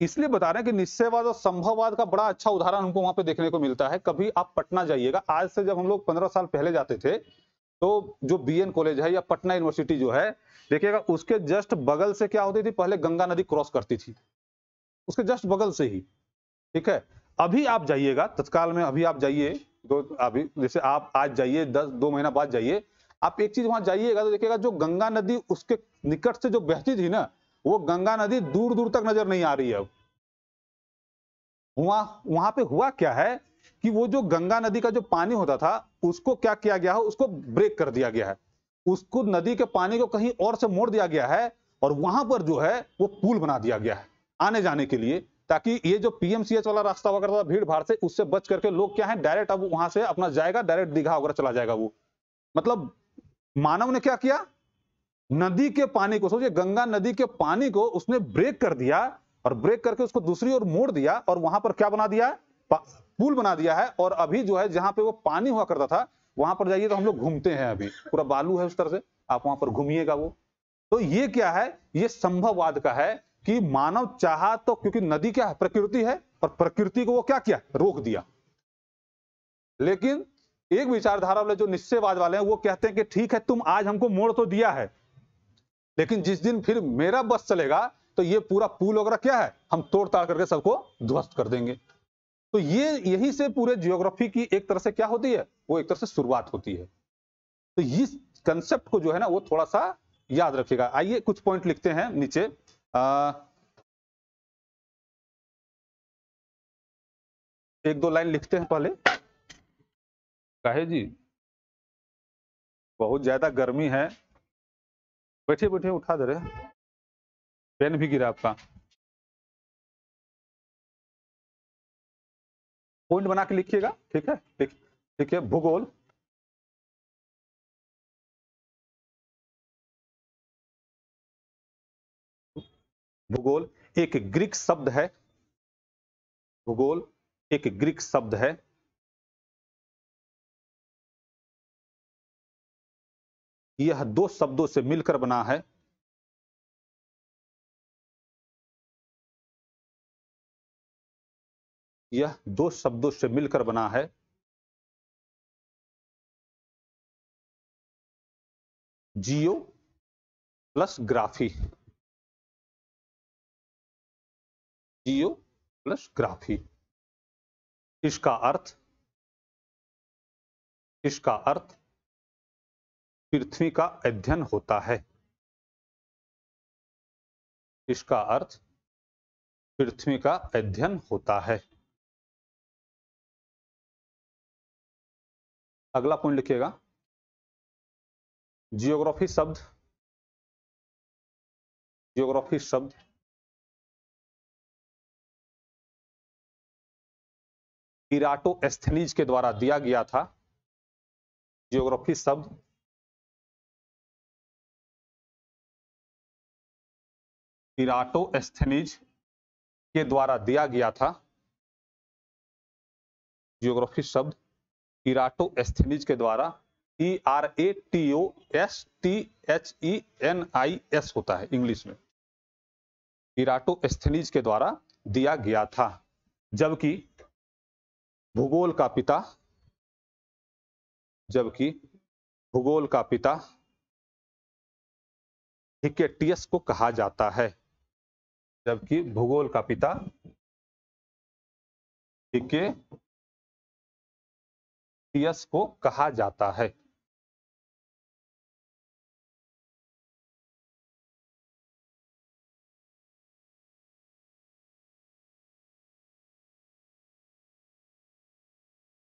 इसलिए बता रहे हैं कि निश्चयवाद और संभववाद का बड़ा अच्छा उदाहरण हमको वहां पे देखने को मिलता है। कभी आप पटना जाइएगा, आज से जब हम लोग 15 साल पहले जाते थे, तो जो बीएन कॉलेज है या पटना यूनिवर्सिटी जो है, देखिएगा उसके जस्ट बगल से क्या होती थी, पहले गंगा नदी क्रॉस करती थी, उसके जस्ट बगल से ही। ठीक है। अभी आप जाइएगा तत्काल में, अभी आप जाइए, तो अभी जैसे आप आज जाइए, 2 महीना बाद जाइए, आप एक चीज वहां जाइएगा तो देखिएगा जो गंगा नदी उसके निकट से जो बहती थी ना, वो गंगा नदी दूर दूर तक नजर नहीं आ रही है अब। वहां पे हुआ क्या है कि वो जो गंगा नदी का जो पानी होता था, उसको क्या किया गया है, उसको ब्रेक कर दिया गया है, उसको नदी के पानी को कहीं और से मोड़ दिया गया है, और वहां पर जो है वो पुल बना दिया गया है आने जाने के लिए, ताकि ये जो पीएमसीएच वाला रास्ता वगैरह था भीड़ भाड़ से, उससे बच करके लोग क्या है डायरेक्ट अब वहां से अपना जाएगा, डायरेक्ट दीघा वगैरह चला जाएगा वो। मतलब मानव ने क्या किया, नदी के पानी को, सोचिए गंगा नदी के पानी को उसने ब्रेक कर दिया, और ब्रेक करके उसको दूसरी ओर मोड़ दिया, और वहां पर क्या बना दिया है, पुल बना दिया है। और अभी जो है जहां पे वो पानी हुआ करता था, वहां पर जाइए तो हम लोग घूमते हैं, अभी पूरा बालू है उस तरह से, आप वहां पर घूमिएगा वो। तो ये क्या है, ये संभववाद का है कि मानव चाहा तो, क्योंकि नदी क्या है, प्रकृति है, और प्रकृति को वो क्या किया, रोक दिया। लेकिन एक विचारधारा वाले जो निश्चयवाद वाले हैं, वो कहते हैं कि ठीक है तुम आज हमको मोड़ तो दिया है, लेकिन जिस दिन फिर मेरा बस चलेगा तो ये पूरा पुल वगैरह क्या है, हम तोड़ ताड़ करके सबको ध्वस्त कर देंगे। तो ये यही से पूरे जियोग्राफी की एक तरह से क्या होती है, वो एक तरह से शुरुआत होती है। तो इस कंसेप्ट को जो है ना वो थोड़ा सा याद रखिएगा। आइए कुछ पॉइंट लिखते हैं नीचे। एक दो लाइन लिखते हैं पहले। काहे जी, बहुत ज्यादा गर्मी है, बैठिए बैठिए, उठा दे रहे, पेन भी गिरा आपका। पॉइंट बना के लिखिएगा, ठीक है, ठीक है। भूगोल, भूगोल एक ग्रीक शब्द है, भूगोल एक ग्रीक शब्द है। यह 2 शब्दों से मिलकर बना है। यह 2 शब्दों से मिलकर बना है। जियो प्लस ग्राफी, जियो प्लस ग्राफी। इसका अर्थ, इसका अर्थ पृथ्वी का अध्ययन होता है। इसका अर्थ पृथ्वी का अध्ययन होता है। अगला पॉइंट लिखिएगा, जियोग्राफी शब्द, जियोग्राफी शब्द इराटोस्थेनीज के द्वारा दिया गया था। जियोग्राफी शब्द इराटोस्थेनीज के द्वारा दिया गया था। जियोग्राफी शब्द इराटोस्थेनीज के द्वारा, ERATOSTHENIS होता है इंग्लिश में, इराटोस्थेनीज के द्वारा दिया गया था। जबकि भूगोल का पिता, जबकि भूगोल का पिता हिकेटियस को कहा जाता है। जबकि भूगोल का पिता हिकेटियस को कहा जाता है।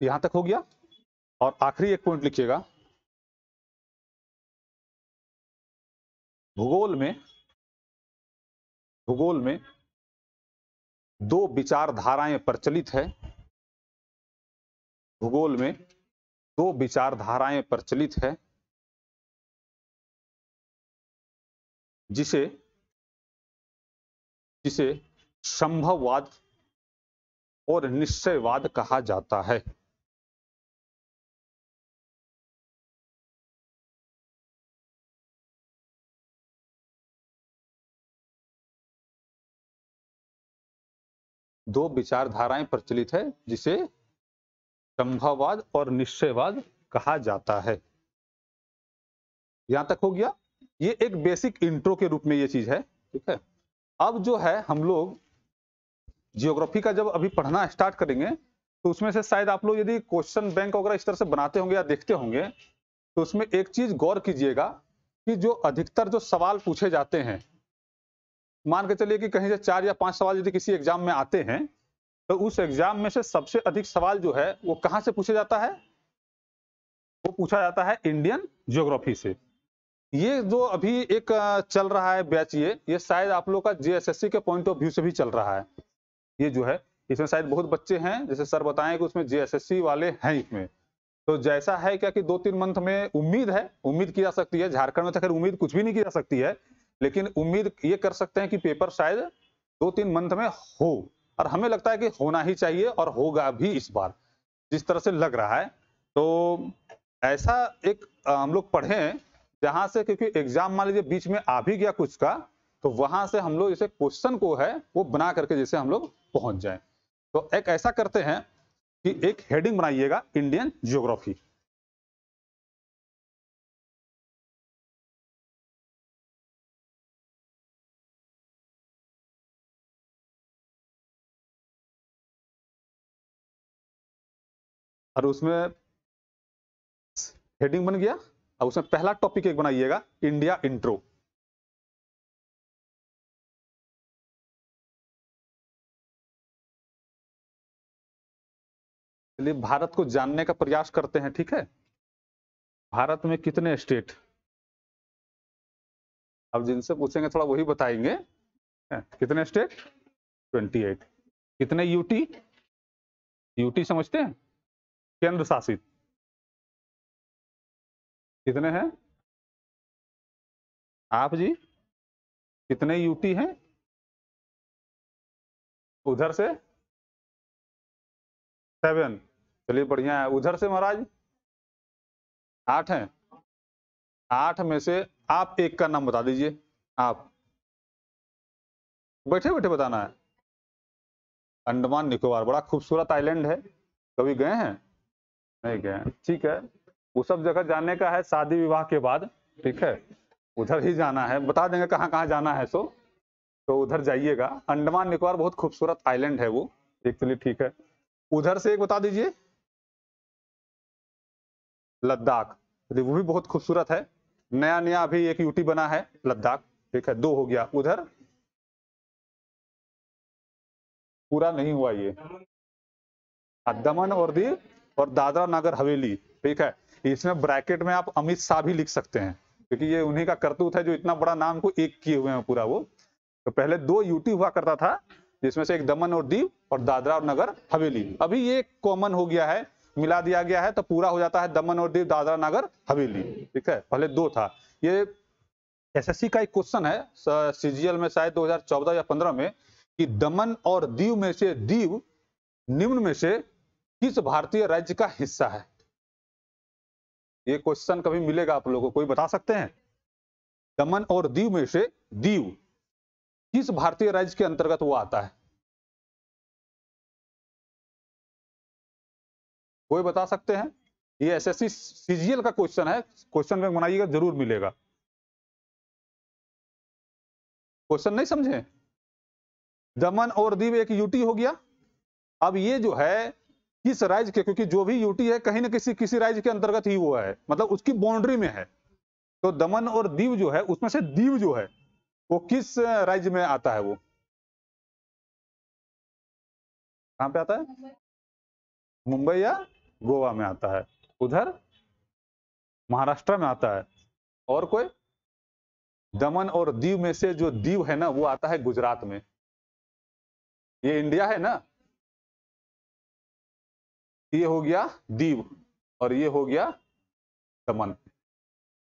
यहां तक हो गया। और आखिरी एक पॉइंट लिखिएगा, भूगोल में, भूगोल में 2 विचारधाराएं प्रचलित है। भूगोल में 2 विचारधाराएं प्रचलित है, जिसे जिसे संभववाद और निश्चयवाद कहा जाता है। दो विचारधाराएं प्रचलित है जिसे संभववाद और निश्चयवाद कहा जाता है। यहां तक हो गया। ये एक बेसिक इंट्रो के रूप में ये चीज है, ठीक है। अब जो है हम लोग जियोग्राफी का जब अभी पढ़ना स्टार्ट करेंगे तो उसमें से शायद आप लोग यदि क्वेश्चन बैंक वगैरह इस तरह से बनाते होंगे या देखते होंगे तो उसमें एक चीज गौर कीजिएगा कि जो अधिकतर जो सवाल पूछे जाते हैं, मान के चलिए कि कहीं से 4 या 5 सवाल यदि किसी एग्जाम में आते हैं तो उस एग्जाम में से सबसे अधिक सवाल जो है वो कहां से पूछा जाता है? वो पूछा जाता है इंडियन ज्योग्राफी से। ये जो अभी एक चल रहा है बैच, ये शायद आप लोग का जेएसएससी के पॉइंट ऑफ व्यू से भी चल रहा है। ये जो है इसमें शायद बहुत बच्चे हैं, जैसे सर बताएं कि उसमें जेएसएससी वाले हैं इसमें। तो जैसा है क्या कि 2-3 मंथ में उम्मीद की जा सकती है। झारखंड में तो खैर उम्मीद कुछ भी नहीं की जा सकती है, लेकिन उम्मीद ये कर सकते हैं कि पेपर शायद 2-3 मंथ में हो, और हमें लगता है कि होना ही चाहिए और होगा भी इस बार जिस तरह से लग रहा है। तो ऐसा एक हम लोग पढ़े जहां से, क्योंकि एग्जाम मान लीजिए बीच में आ भी गया कुछ का, तो वहां से हम लोग जैसे क्वेश्चन को है वो बना करके जैसे हम लोग पहुंच जाए। तो एक ऐसा करते हैं कि एक हेडिंग बनाइएगा इंडियन ज्योग्राफी। और उसमें हेडिंग बन गया। अब उसमें पहला टॉपिक एक बनाइएगा इंडिया इंट्रो। चलिए भारत को जानने का प्रयास करते हैं, ठीक है। भारत में कितने स्टेट? अब जिनसे पूछेंगे थोड़ा वही बताएंगे। कितने स्टेट? 28। कितने यूटी? यूटी समझते हैं, केंद्र शासित। कितने हैं आप जी? कितने यूटी हैं? उधर से 7। चलिए बढ़िया है। उधर से महाराज 8 हैं। 8 में से आप एक का नाम बता दीजिए। आप बैठे बैठे बताना है। अंडमान निकोबार बड़ा खूबसूरत आइलैंड है, कभी गए हैं? नहीं गए हैं, ठीक है। वो सब जगह जाने का है शादी विवाह के बाद, ठीक है। उधर ही जाना है, बता देंगे कहाँ कहाँ जाना है। तो उधर जाइएगा। अंडमान निकोबार बहुत खूबसूरत आइलैंड है वो एक। चलिए ठीक है। उधर से एक बता दीजिए लद्दाख। वो भी बहुत खूबसूरत है। नया नया अभी एक यूटी बना है लद्दाख, ठीक है। 2 हो गया। उधर पूरा नहीं हुआ ये। दमन और दीव और दादरा नगर हवेली, ठीक है। इसमें ब्रैकेट में आप अमित शाह भी लिख सकते हैं, क्योंकि ये उन्हीं का करतूत है जो इतना बड़ा नाम को एक किए हुए हैं पूरा वो। तो पहले 2 यूटी हुआ करता था, जिसमें से एक दमन और दीव और दादरा और नगर हवेली। अभी ये कॉमन हो गया है, मिला दिया गया है, तो पूरा हो जाता है दमन और दीव दादरा नगर हवेली, ठीक है। पहले 2 था। ये एसएससी का एक क्वेश्चन है सीजीएल में शायद 2014 या 15 में, कि दमन और दीव में से दीव निम्न में से किस भारतीय राज्य का हिस्सा है? ये क्वेश्चन कभी मिलेगा आप लोगों को, कोई बता सकते हैं? दमन और दीव में से दीव किस भारतीय राज्य के अंतर्गत वो आता है? कोई बता सकते हैं? ये एसएससी सीजीएल का क्वेश्चन है, क्वेश्चन में बनाइएगा, जरूर मिलेगा। क्वेश्चन नहीं समझे? दमन और दीव एक यूटी हो गया। अब ये जो है किस राज्य के, क्योंकि जो भी यूटी है कहीं ना किसी राज्य के अंतर्गत ही वो है, मतलब उसकी बाउंड्री में है। तो दमन और दीव जो है उसमें से दीव जो है वो किस राज्य में आता है? वो कहां पे आता है? मुंबई या गोवा में आता है। उधर महाराष्ट्र में आता है। और कोई? दमन और दीव में से जो दीव है ना वो आता है गुजरात में। ये इंडिया है ना। ये हो गया दीव और ये हो गया दमन।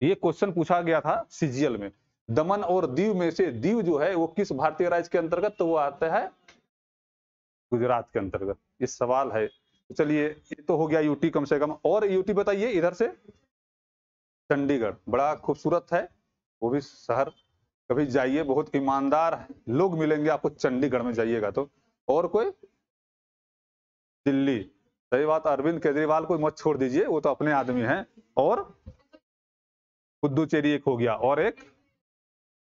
ये क्वेश्चन पूछा गया था सीजीएल में। दमन और दीव में से दीव जो है वो किस भारतीय राज्य के अंतर्गत, तो वो आता है गुजरात के अंतर्गत। ये सवाल है। तो चलिए ये तो हो गया यूटी कम से कम। और यूटी बताइए इधर से। चंडीगढ़ बड़ा खूबसूरत है वो भी शहर, कभी जाइए, बहुत ईमानदार लोग मिलेंगे आपको चंडीगढ़ में जाइएगा तो। और कोई? दिल्ली, सही बात। अरविंद केजरीवाल को मत छोड़ दीजिए, वो तो अपने आदमी हैं। और पुदुचेरी एक हो गया, और एक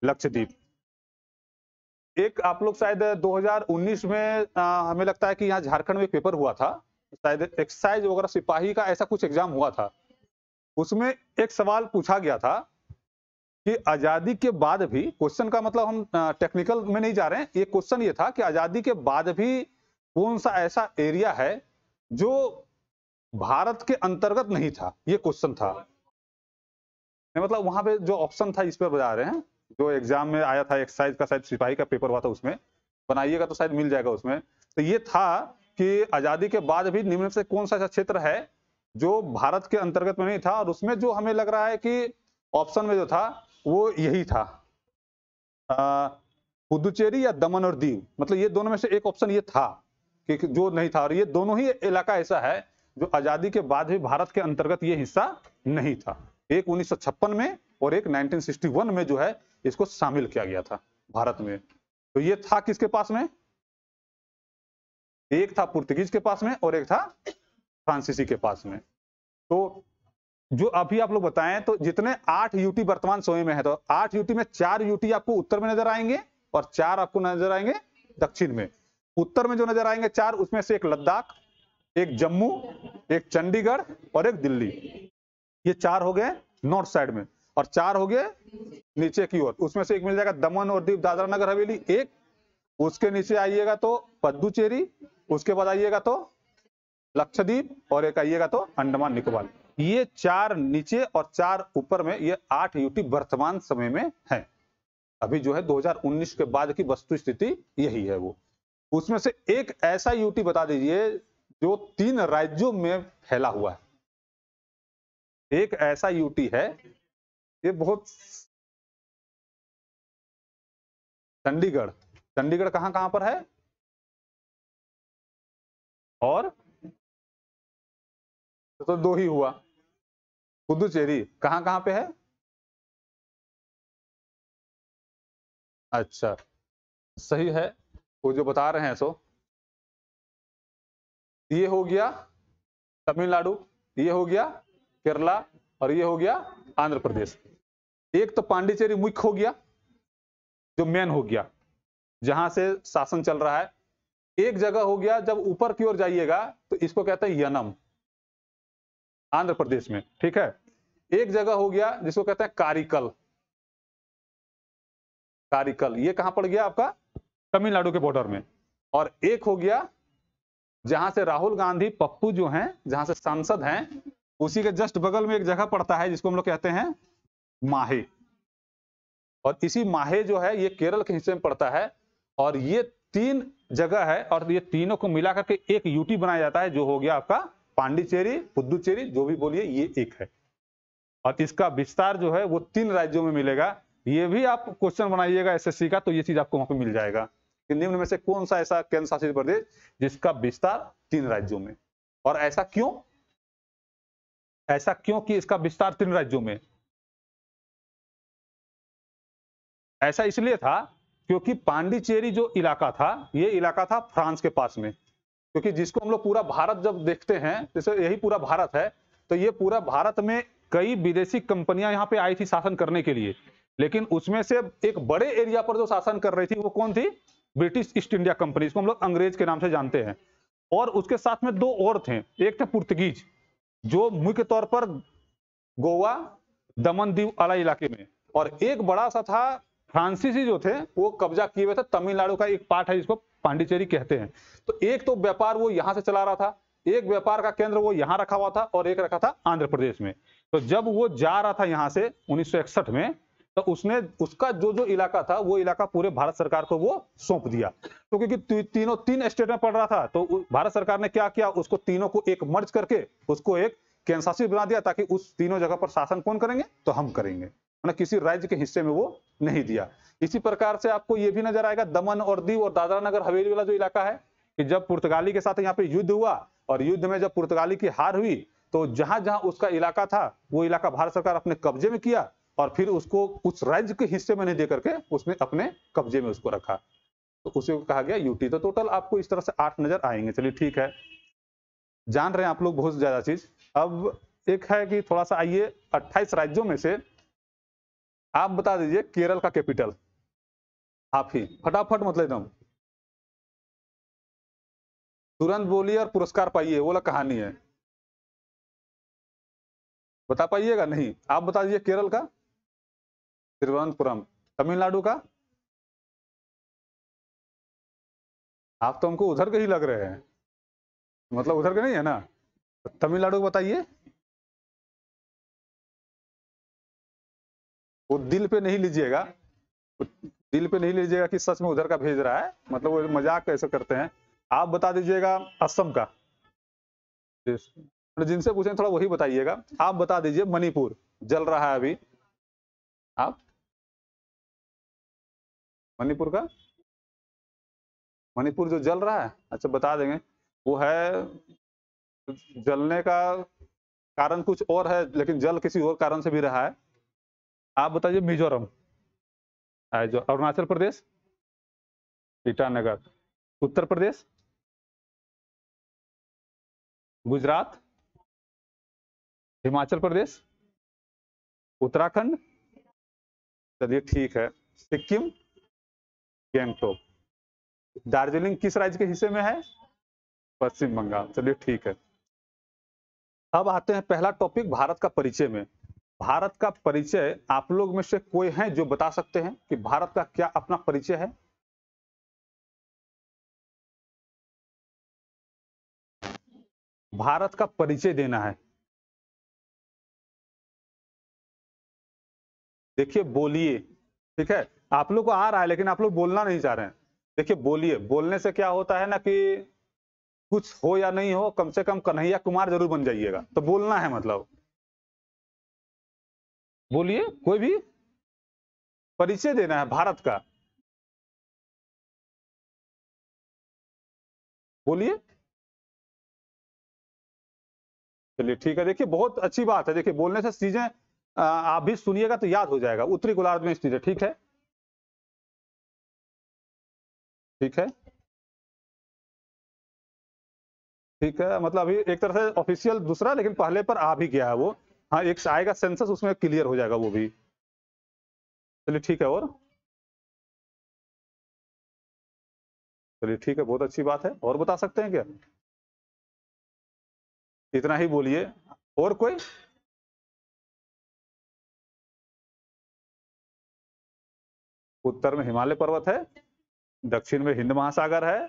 लक्षद्वीप। एक आप लोग शायद 2019 में हमें लगता है कि यहाँ झारखंड में एक पेपर हुआ था, शायद एक्साइज वगैरह सिपाही का ऐसा कुछ एग्जाम हुआ था। उसमें एक सवाल पूछा गया था कि आजादी के बाद भी, क्वेश्चन का मतलब हम टेक्निकल में नहीं जा रहे हैं, ये क्वेश्चन ये था कि आजादी के बाद भी कौन सा ऐसा एरिया है जो भारत के अंतर्गत नहीं था, ये क्वेश्चन था। मतलब वहां पे जो ऑप्शन था इस पर बता रहे हैं, जो एग्जाम में आया था, एक्साइज का शायद सिपाही का पेपर हुआ था, उसमें बनाइएगा तो शायद मिल जाएगा उसमें। तो ये था कि आजादी के बाद भी निम्न से कौन सा ऐसा क्षेत्र है जो भारत के अंतर्गत में नहीं था, और उसमें जो हमें लग रहा है कि ऑप्शन में जो था वो यही था, पुदुचेरी या दमन और दीव। मतलब ये दोनों में से एक ऑप्शन ये था कि जो नहीं था, और ये दोनों ही इलाका ऐसा है जो आजादी के बाद भी भारत के अंतर्गत ये हिस्सा नहीं था। एक 1956 में और एक 1961 में जो है इसको शामिल किया गया था भारत में। तो ये था किसके पास में? एक था पुर्तगीज के पास में और एक था फ्रांसीसी के पास में। तो जो अभी आप लोग बताएं, तो जितने 8 यूटी वर्तमान समय में है, तो 8 यूटी में 4 यूटी आपको उत्तर में नजर आएंगे और 4 आपको नजर आएंगे दक्षिण में। उत्तर में जो नजर आएंगे 4, उसमें से एक लद्दाख, एक जम्मू, एक चंडीगढ़ और एक दिल्ली। ये 4 हो गए नॉर्थ साइड में, और 4 हो गए नीचे की ओर। उसमें से एक मिल जाएगा दमन और दीव दादरा नगर हवेली, एक उसके नीचे आइएगा तो पुदुचेरी, उसके बाद आइएगा तो लक्षद्वीप, और एक आइएगा तो अंडमान निकोबार। ये 4 नीचे और 4 ऊपर में, ये 8 यूटी वर्तमान समय में है। अभी जो है 2019 के बाद की वस्तु स्थिति यही है। वो उसमें से एक ऐसा यूटी बता दीजिए जो 3 राज्यों में फैला हुआ है। एक ऐसा यूटी है, ये बहुत, चंडीगढ़। चंडीगढ़ कहां कहां पर है? और तो 2 ही हुआ। पुदुचेरी कहां कहां पे है? अच्छा, सही है वो जो बता रहे हैं। सो ये हो गया तमिलनाडु, ये हो गया केरला, और ये हो गया आंध्र प्रदेश। एक तो पांडिचेरी मुख्य हो गया, जो मेन हो गया, जहां से शासन चल रहा है। एक जगह हो गया, जब ऊपर की ओर जाइएगा तो इसको कहते हैं यनम, आंध्र प्रदेश में, ठीक है। एक जगह हो गया जिसको कहते हैं कारिकल। कारिकल ये कहां पड़ गया आपका? तमिलनाडु के बॉर्डर में। और एक हो गया जहां से राहुल गांधी पप्पू जो हैं, जहां से सांसद हैं, उसी के जस्ट बगल में एक जगह पड़ता है जिसको हम लोग कहते हैं माहे। और इसी माहे जो है ये केरल के हिस्से में पड़ता है। और ये 3 जगह है, और ये तीनों को मिलाकर के एक यूटी बनाया जाता है, जो हो गया आपका पांडिचेरी, पुदुचेरी, जो भी बोलिए, ये एक है। और इसका विस्तार जो है वो 3 राज्यों में मिलेगा। ये भी आप क्वेश्चन बनाइएगा एसएससी का, तो ये चीज आपको वहां पे मिल जाएगा कि निम्न में से कौन सा ऐसा केंद्र शासित प्रदेश जिसका विस्तार 3 राज्यों में। और ऐसा क्यों? ऐसा क्यों कि इसका विस्तार 3 राज्यों में? ऐसा इसलिए था क्योंकि पांडिचेरी जो इलाका था, ये इलाका था फ्रांस के पास में। क्योंकि जिसको हम लोग पूरा भारत जब देखते हैं, जैसे यही पूरा भारत है, तो ये पूरा भारत में कई विदेशी कंपनियां यहाँ पे आई थी शासन करने के लिए, लेकिन उसमें से एक बड़े एरिया पर जो शासन कर रही थी वो कौन थी? ब्रिटिश ईस्ट इंडिया कंपनी, इसको हम लोग अंग्रेज के नाम से जानते हैं। और उसके साथ में 2 और थे, एक थे पुर्तगीज, जो मुख्य तौर पर गोवा, दमन दीव वाला इलाके में, और एक बड़ा सा था फ्रांसीसी जो थे, वो कब्जा किए हुए थे तमिलनाडु का एक पार्ट है जिसको पांडिचेरी कहते हैं। तो एक तो व्यापार वो यहां से चला रहा था, एक व्यापार का केंद्र वो यहां रखा हुआ था, और एक रखा था आंध्र प्रदेश में। तो जब वो जा रहा था यहां से 1961 में, तो उसने उसका जो जो इलाका था वो इलाका पूरे भारत सरकार को वो सौंप दिया। तो क्योंकि तीनों 3 स्टेट में पड़ रहा था, तो भारत सरकार ने क्या किया, उसको तीनों को एक मर्ज करके उसको एक केंद्र शासित बना दिया, ताकि उस तीनों जगह पर शासन कौन करेंगे? तो हम करेंगे, मतलब किसी राज्य के हिस्से में वो नहीं दिया। इसी प्रकार से आपको ये भी नजर आएगा दमन और दीव और दादरा नगर हवेली वाला जो इलाका है कि जब पुर्तगाली के साथ यहाँ पे युद्ध हुआ और युद्ध में जब पुर्तगाली की हार हुई तो जहां जहां उसका इलाका था वो इलाका भारत सरकार अपने कब्जे में किया और फिर उसको उस राज्य के हिस्से में नहीं दे करके उसने अपने कब्जे में उसको रखा, तो उसे कहा गया यूटी। तो टोटल आपको इस तरह से 8 नजर आएंगे। चलिए ठीक है, जान रहे हैं आप लोग बहुत ज्यादा चीज। अब एक है कि थोड़ा सा आइए 28 राज्यों में से आप बता दीजिए केरल का कैपिटल। आप ही फटाफट मतलब एकदम तुरंत बोलिए और पुरस्कार पाइए, वो वाला कहानी है। बता पाइएगा नहीं? आप बता दीजिए केरल का तिरुवनंतपुरम। तमिलनाडु का? आप तो हमको उधर के ही लग रहे हैं, मतलब उधर के नहीं है ना। तमिलनाडु को बताइए। वो दिल पे नहीं लीजिएगा, दिल पे नहीं लीजिएगा कि सच में उधर का भेज रहा है, मतलब वो मजाक कैसे करते हैं। आप बता दीजिएगा असम का। जिनसे पूछें थोड़ा वही बताइएगा। आप बता दीजिए मणिपुर, जल रहा है अभी। आप मणिपुर का, मणिपुर जो जल रहा है, अच्छा बता देंगे। वो है, जलने का कारण कुछ और है लेकिन जल किसी और कारण से भी रहा है। आप बताइए मिजोरम, जो अरुणाचल प्रदेश, ईटानगर, उत्तर प्रदेश, गुजरात, हिमाचल प्रदेश, उत्तराखंड, चलिए ठीक है, सिक्किम, गैंगटोक। दार्जिलिंग किस राज्य के हिस्से में है? पश्चिम बंगाल। चलिए ठीक है। अब आते हैं पहला टॉपिक भारत का परिचय में। भारत का परिचय आप लोग में से कोई है जो बता सकते हैं कि भारत का क्या अपना परिचय है? भारत का परिचय देना है। देखिए बोलिए, ठीक है, आप लोग को आ रहा है लेकिन आप लोग बोलना नहीं चाह रहे हैं। देखिए बोलिए, बोलने से क्या होता है ना कि कुछ हो या नहीं हो, कम से कम कन्हैया कुमार जरूर बन जाइएगा। तो बोलना है, मतलब बोलिए, कोई भी परिचय देना है भारत का, बोलिए। चलिए ठीक है, देखिए बहुत अच्छी बात है। देखिए बोलने से चीजें आप भी सुनिएगा तो याद हो जाएगा। उत्तरी गोलार्ध में स्थित है, ठीक है, ठीक है, ठीक है। मतलब अभी एक तरह से ऑफिशियल दूसरा, लेकिन पहले पर आ भी गया है वो। हाँ, एक आएगा सेंसस, उसमें क्लियर हो जाएगा वो भी। चलिए ठीक है, और चलिए ठीक है, बहुत अच्छी बात है। और बता सकते हैं क्या? इतना ही बोलिए, और कोई? उत्तर में हिमालय पर्वत है, दक्षिण में हिंद महासागर है,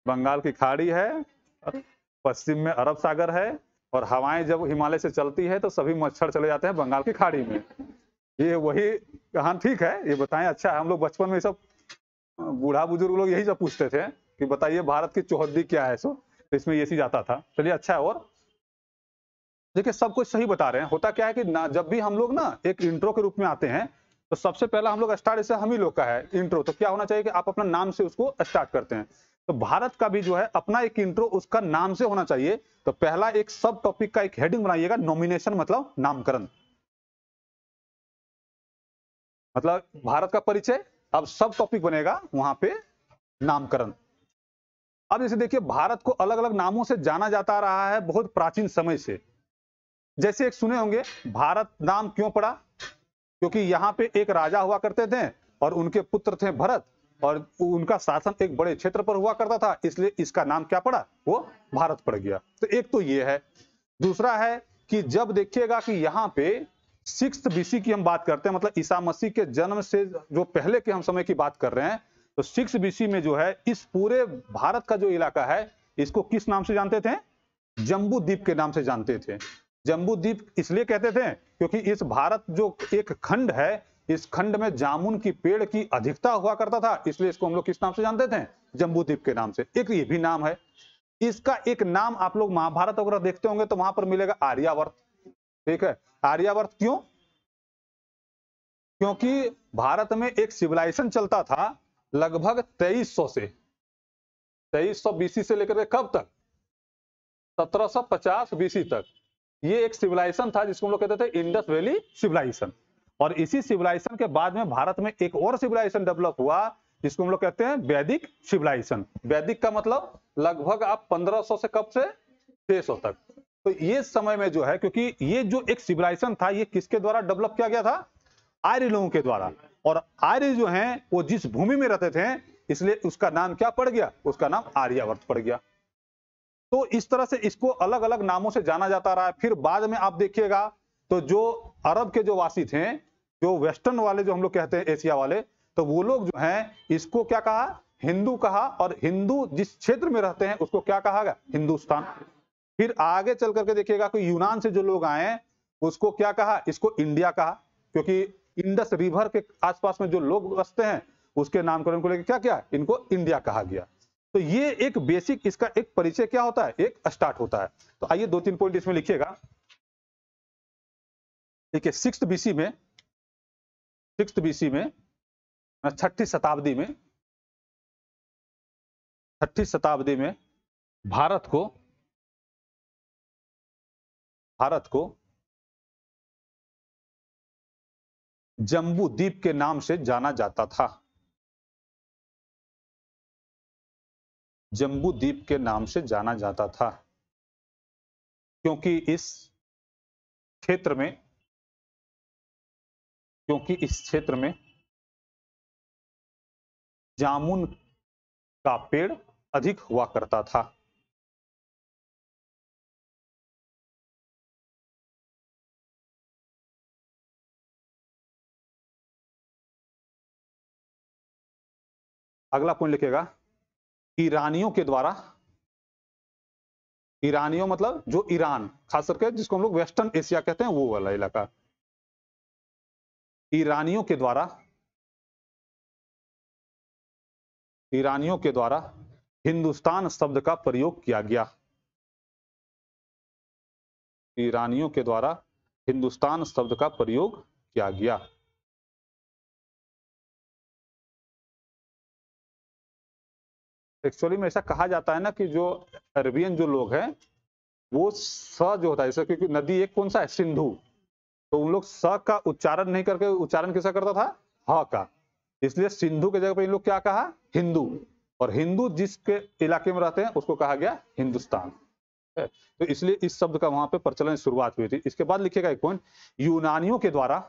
बंगाल की खाड़ी है, पश्चिम में अरब सागर है, और हवाएं जब हिमालय से चलती है तो सभी मच्छर चले जाते हैं बंगाल की खाड़ी में। ये वही कहानी, ठीक है, ये बताएं। अच्छा, हम लोग बचपन में सब बूढ़ा बुजुर्ग लोग यही सब पूछते थे कि बताइए भारत की चौहद्दी क्या है, सो तो इसमें ये चीज आता था। चलिए अच्छा है। और देखिए सब कुछ सही बता रहे हैं। होता क्या है कि ना, जब भी हम लोग ना एक इंट्रो के रूप में आते हैं तो सबसे पहला हम लोग स्टार्ट, इससे हम ही लोग का है इंट्रो, तो क्या होना चाहिए कि आप अपना नाम से उसको स्टार्ट करते हैं। तो भारत का भी जो है अपना एक इंट्रो उसका नाम से होना चाहिए। तो पहला एक सब टॉपिक का एक हेडिंग बनाइएगा, नॉमिनेशन मतलब नामकरण, मतलब भारत का परिचय। अब सब टॉपिक बनेगा वहां पे नामकरण। अब जैसे देखिए भारत को अलग अलग नामों से जाना जाता रहा है बहुत प्राचीन समय से। जैसे एक सुने होंगे, भारत नाम क्यों पड़ा? क्योंकि यहाँ पे एक राजा हुआ करते थे और उनके पुत्र थे भरत, और उनका शासन एक बड़े क्षेत्र पर हुआ करता था, इसलिए इसका नाम क्या पड़ा? वो भारत पड़ गया। तो एक तो ये है। दूसरा है कि जब देखिएगा कि यहाँ पे 6th BC की हम बात करते हैं, मतलब ईसा मसीह के जन्म से जो पहले के हम समय की बात कर रहे हैं, तो 6 BC में जो है इस पूरे भारत का जो इलाका है इसको किस नाम से जानते थे? जम्बू द्वीप के नाम से जानते थे। जम्बू द्वीप इसलिए कहते थे क्योंकि इस भारत जो एक खंड है, इस खंड में जामुन की पेड़ की अधिकता हुआ करता था, इसलिए इसको हम लोग किस नाम से जानते थे? जम्बू द्वीप के नाम से। एक ये भी नाम है। इसका एक नाम आप लोग महाभारत वगैरह देखते होंगे तो वहां पर मिलेगा आर्यावर्त। ठीक है, आर्यावर्त क्यों? क्योंकि भारत में एक सिविलाइजेशन चलता था लगभग 2300 से 2300 बीसी से लेकर के कब तक 1750 बीसी तक। ये एक सिविलाइजेशन था जिसको हम लोग कहते थे इंडस वैली सिविलाइजेशन। और इसी सिविलाइजेशन के बाद में भारत में एक और सिविलाइजेशन डेवलप हुआ जिसको हम लोग कहते हैं वैदिक सिविलाइजेशन। वैदिक का मतलब लगभग आप 1500 से कब से 600 तक। तो ये समय में जो है, क्योंकि ये जो एक सिविलाइजेशन था ये किसके द्वारा डेवलप किया गया था, आर्य लोगों के द्वारा। और आर्य जो हैं वो जिस भूमि में रहते थे इसलिए उसका नाम क्या पड़ गया, उसका नाम आर्यावर्त पड़ गया। तो इस तरह से इसको अलग अलग नामों से जाना जाता रहा है। फिर बाद में आप देखिएगा तो जो अरब के जो वासी थे, जो वेस्टर्न वाले जो हम लोग कहते हैं एशिया वाले, तो वो लोग जो हैं इसको क्या कहा, हिंदू कहा। और हिंदू जिस क्षेत्र में रहते हैं उसको क्या कहा गया, हिंदुस्तान। फिर आगे चल करके देखिएगा कि यूनान से जो लोग आए उसको क्या कहा, इसको इंडिया कहा, क्योंकि इंडस रिवर के आसपास में जो लोग बसते हैं उसके नामकरण को लेकर क्या किया, इनको इंडिया कहा गया। तो ये एक बेसिक इसका एक परिचय क्या होता है, एक स्टार्ट होता है। तो आइए 2-3 पॉइंट इसमें लिखिएगा। देखिए 6th बीसी में, 6th बीसी में, 6ठी शताब्दी में, 6ठी शताब्दी में भारत को जम्बू द्वीप के नाम से जाना जाता था। जम्बू द्वीप के नाम से जाना जाता था क्योंकि इस क्षेत्र में जामुन का पेड़ अधिक हुआ करता था। अगला पॉइंट लिखिएगा, ईरानियों के द्वारा, ईरानियों मतलब जो ईरान, खास करके जिसको हम लोग वेस्टर्न एशिया कहते हैं वो वाला इलाका, ईरानियों के द्वारा हिंदुस्तान शब्द का प्रयोग किया गया। ईरानियों के द्वारा हिंदुस्तान शब्द का प्रयोग किया गया। एक्चुअली में ऐसा कहा जाता है ना कि जो अरबियन जो लोग हैं वो स जो होता है, जैसे क्योंकि नदी एक कौन सा है, सिंधु, तो उन लोग स का उच्चारण नहीं करके उच्चारण किसका करता था, ह का, इसलिए सिंधु के जगह पे इन लोग क्या कहा, हिंदू। और हिंदू जिसके इलाके में रहते हैं उसको कहा गया हिंदुस्तान। तो इसलिए इस शब्द का वहां पे प्रचलन शुरुआत हुई थी। इसके बाद लिखिएगा एक पॉइंट, यूनानियों के द्वारा,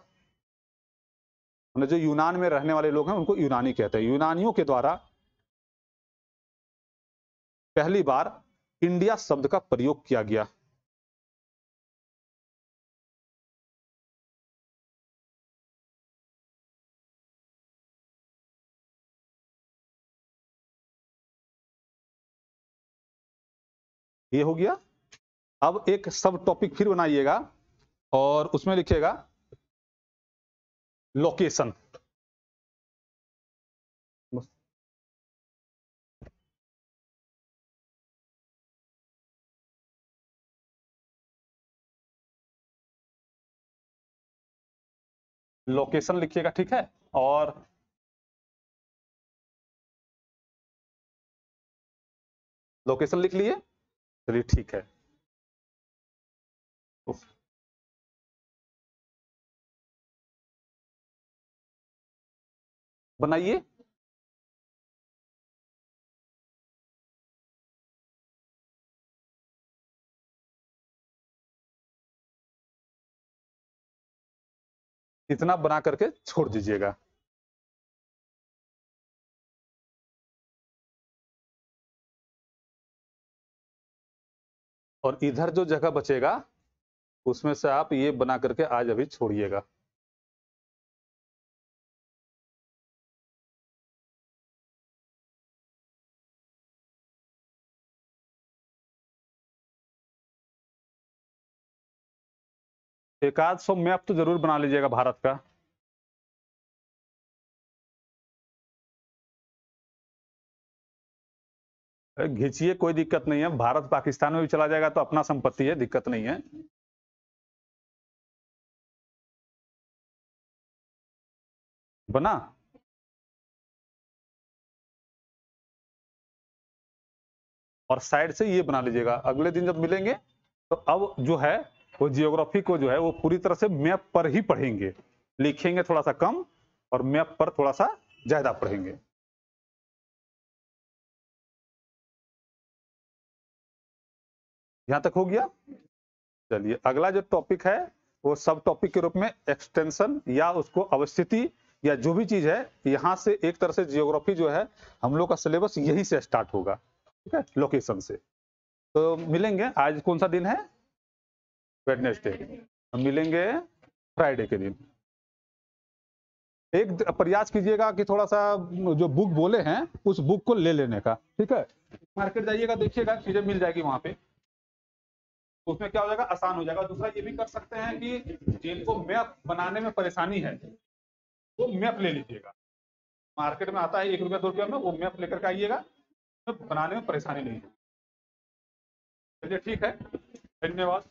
जो यूनान में रहने वाले लोग हैं उनको यूनानी कहते हैं, यूनानियों के द्वारा पहली बार इंडिया शब्द का प्रयोग किया गया। ये हो गया। अब एक सब टॉपिक फिर बनाइएगा और उसमें लिखिएगा लोकेशन। लोकेशन लिखिएगा, ठीक है। और लोकेशन लिख लिए, चलिए ठीक है। बनाइए। इतना बना करके छोड़ दीजिएगा। और इधर जो जगह बचेगा उसमें से आप ये बना करके आज अभी छोड़िएगा। एक आध सौ मैप तो जरूर बना लीजिएगा भारत का। घिंचिए, कोई दिक्कत नहीं है, भारत पाकिस्तान में भी चला जाएगा तो अपना संपत्ति है, दिक्कत नहीं है। बना। और साइड से ये बना लीजिएगा। अगले दिन जब मिलेंगे तो अब जो है वो जियोग्राफी को जो है वो पूरी तरह से मैप पर ही पढ़ेंगे, लिखेंगे थोड़ा सा कम और मैप पर थोड़ा सा ज्यादा पढ़ेंगे। यहां तक हो गया। चलिए अगला जो टॉपिक है वो सब टॉपिक के रूप में एक्सटेंशन या उसको अवस्थिति या जो भी चीज है, यहां से एक तरह से जियोग्राफी जो है हम लोग का सिलेबस यही से स्टार्ट होगा, ठीक है, लोकेशन से। तो मिलेंगे, आज कौन सा दिन है? वेडनेसडे। हम मिलेंगे फ्राइडे के दिन। एक प्रयास कीजिएगा कि थोड़ा सा जो बुक बोले हैं उस बुक को ले लेने का, ठीक है। मार्केट जाइएगा, देखिएगा चीजें मिल जाएगी वहां पे, तो उसमें क्या हो जाएगा, आसान हो जाएगा। दूसरा ये भी कर सकते हैं कि जिनको मैप बनाने में परेशानी है वो मैप ले लीजिएगा। मार्केट में आता है 1 रुपया 2 रुपया में, वो मैप लेकर के आइएगा, तो बनाने में परेशानी नहीं होगी। चलिए ठीक है, धन्यवाद।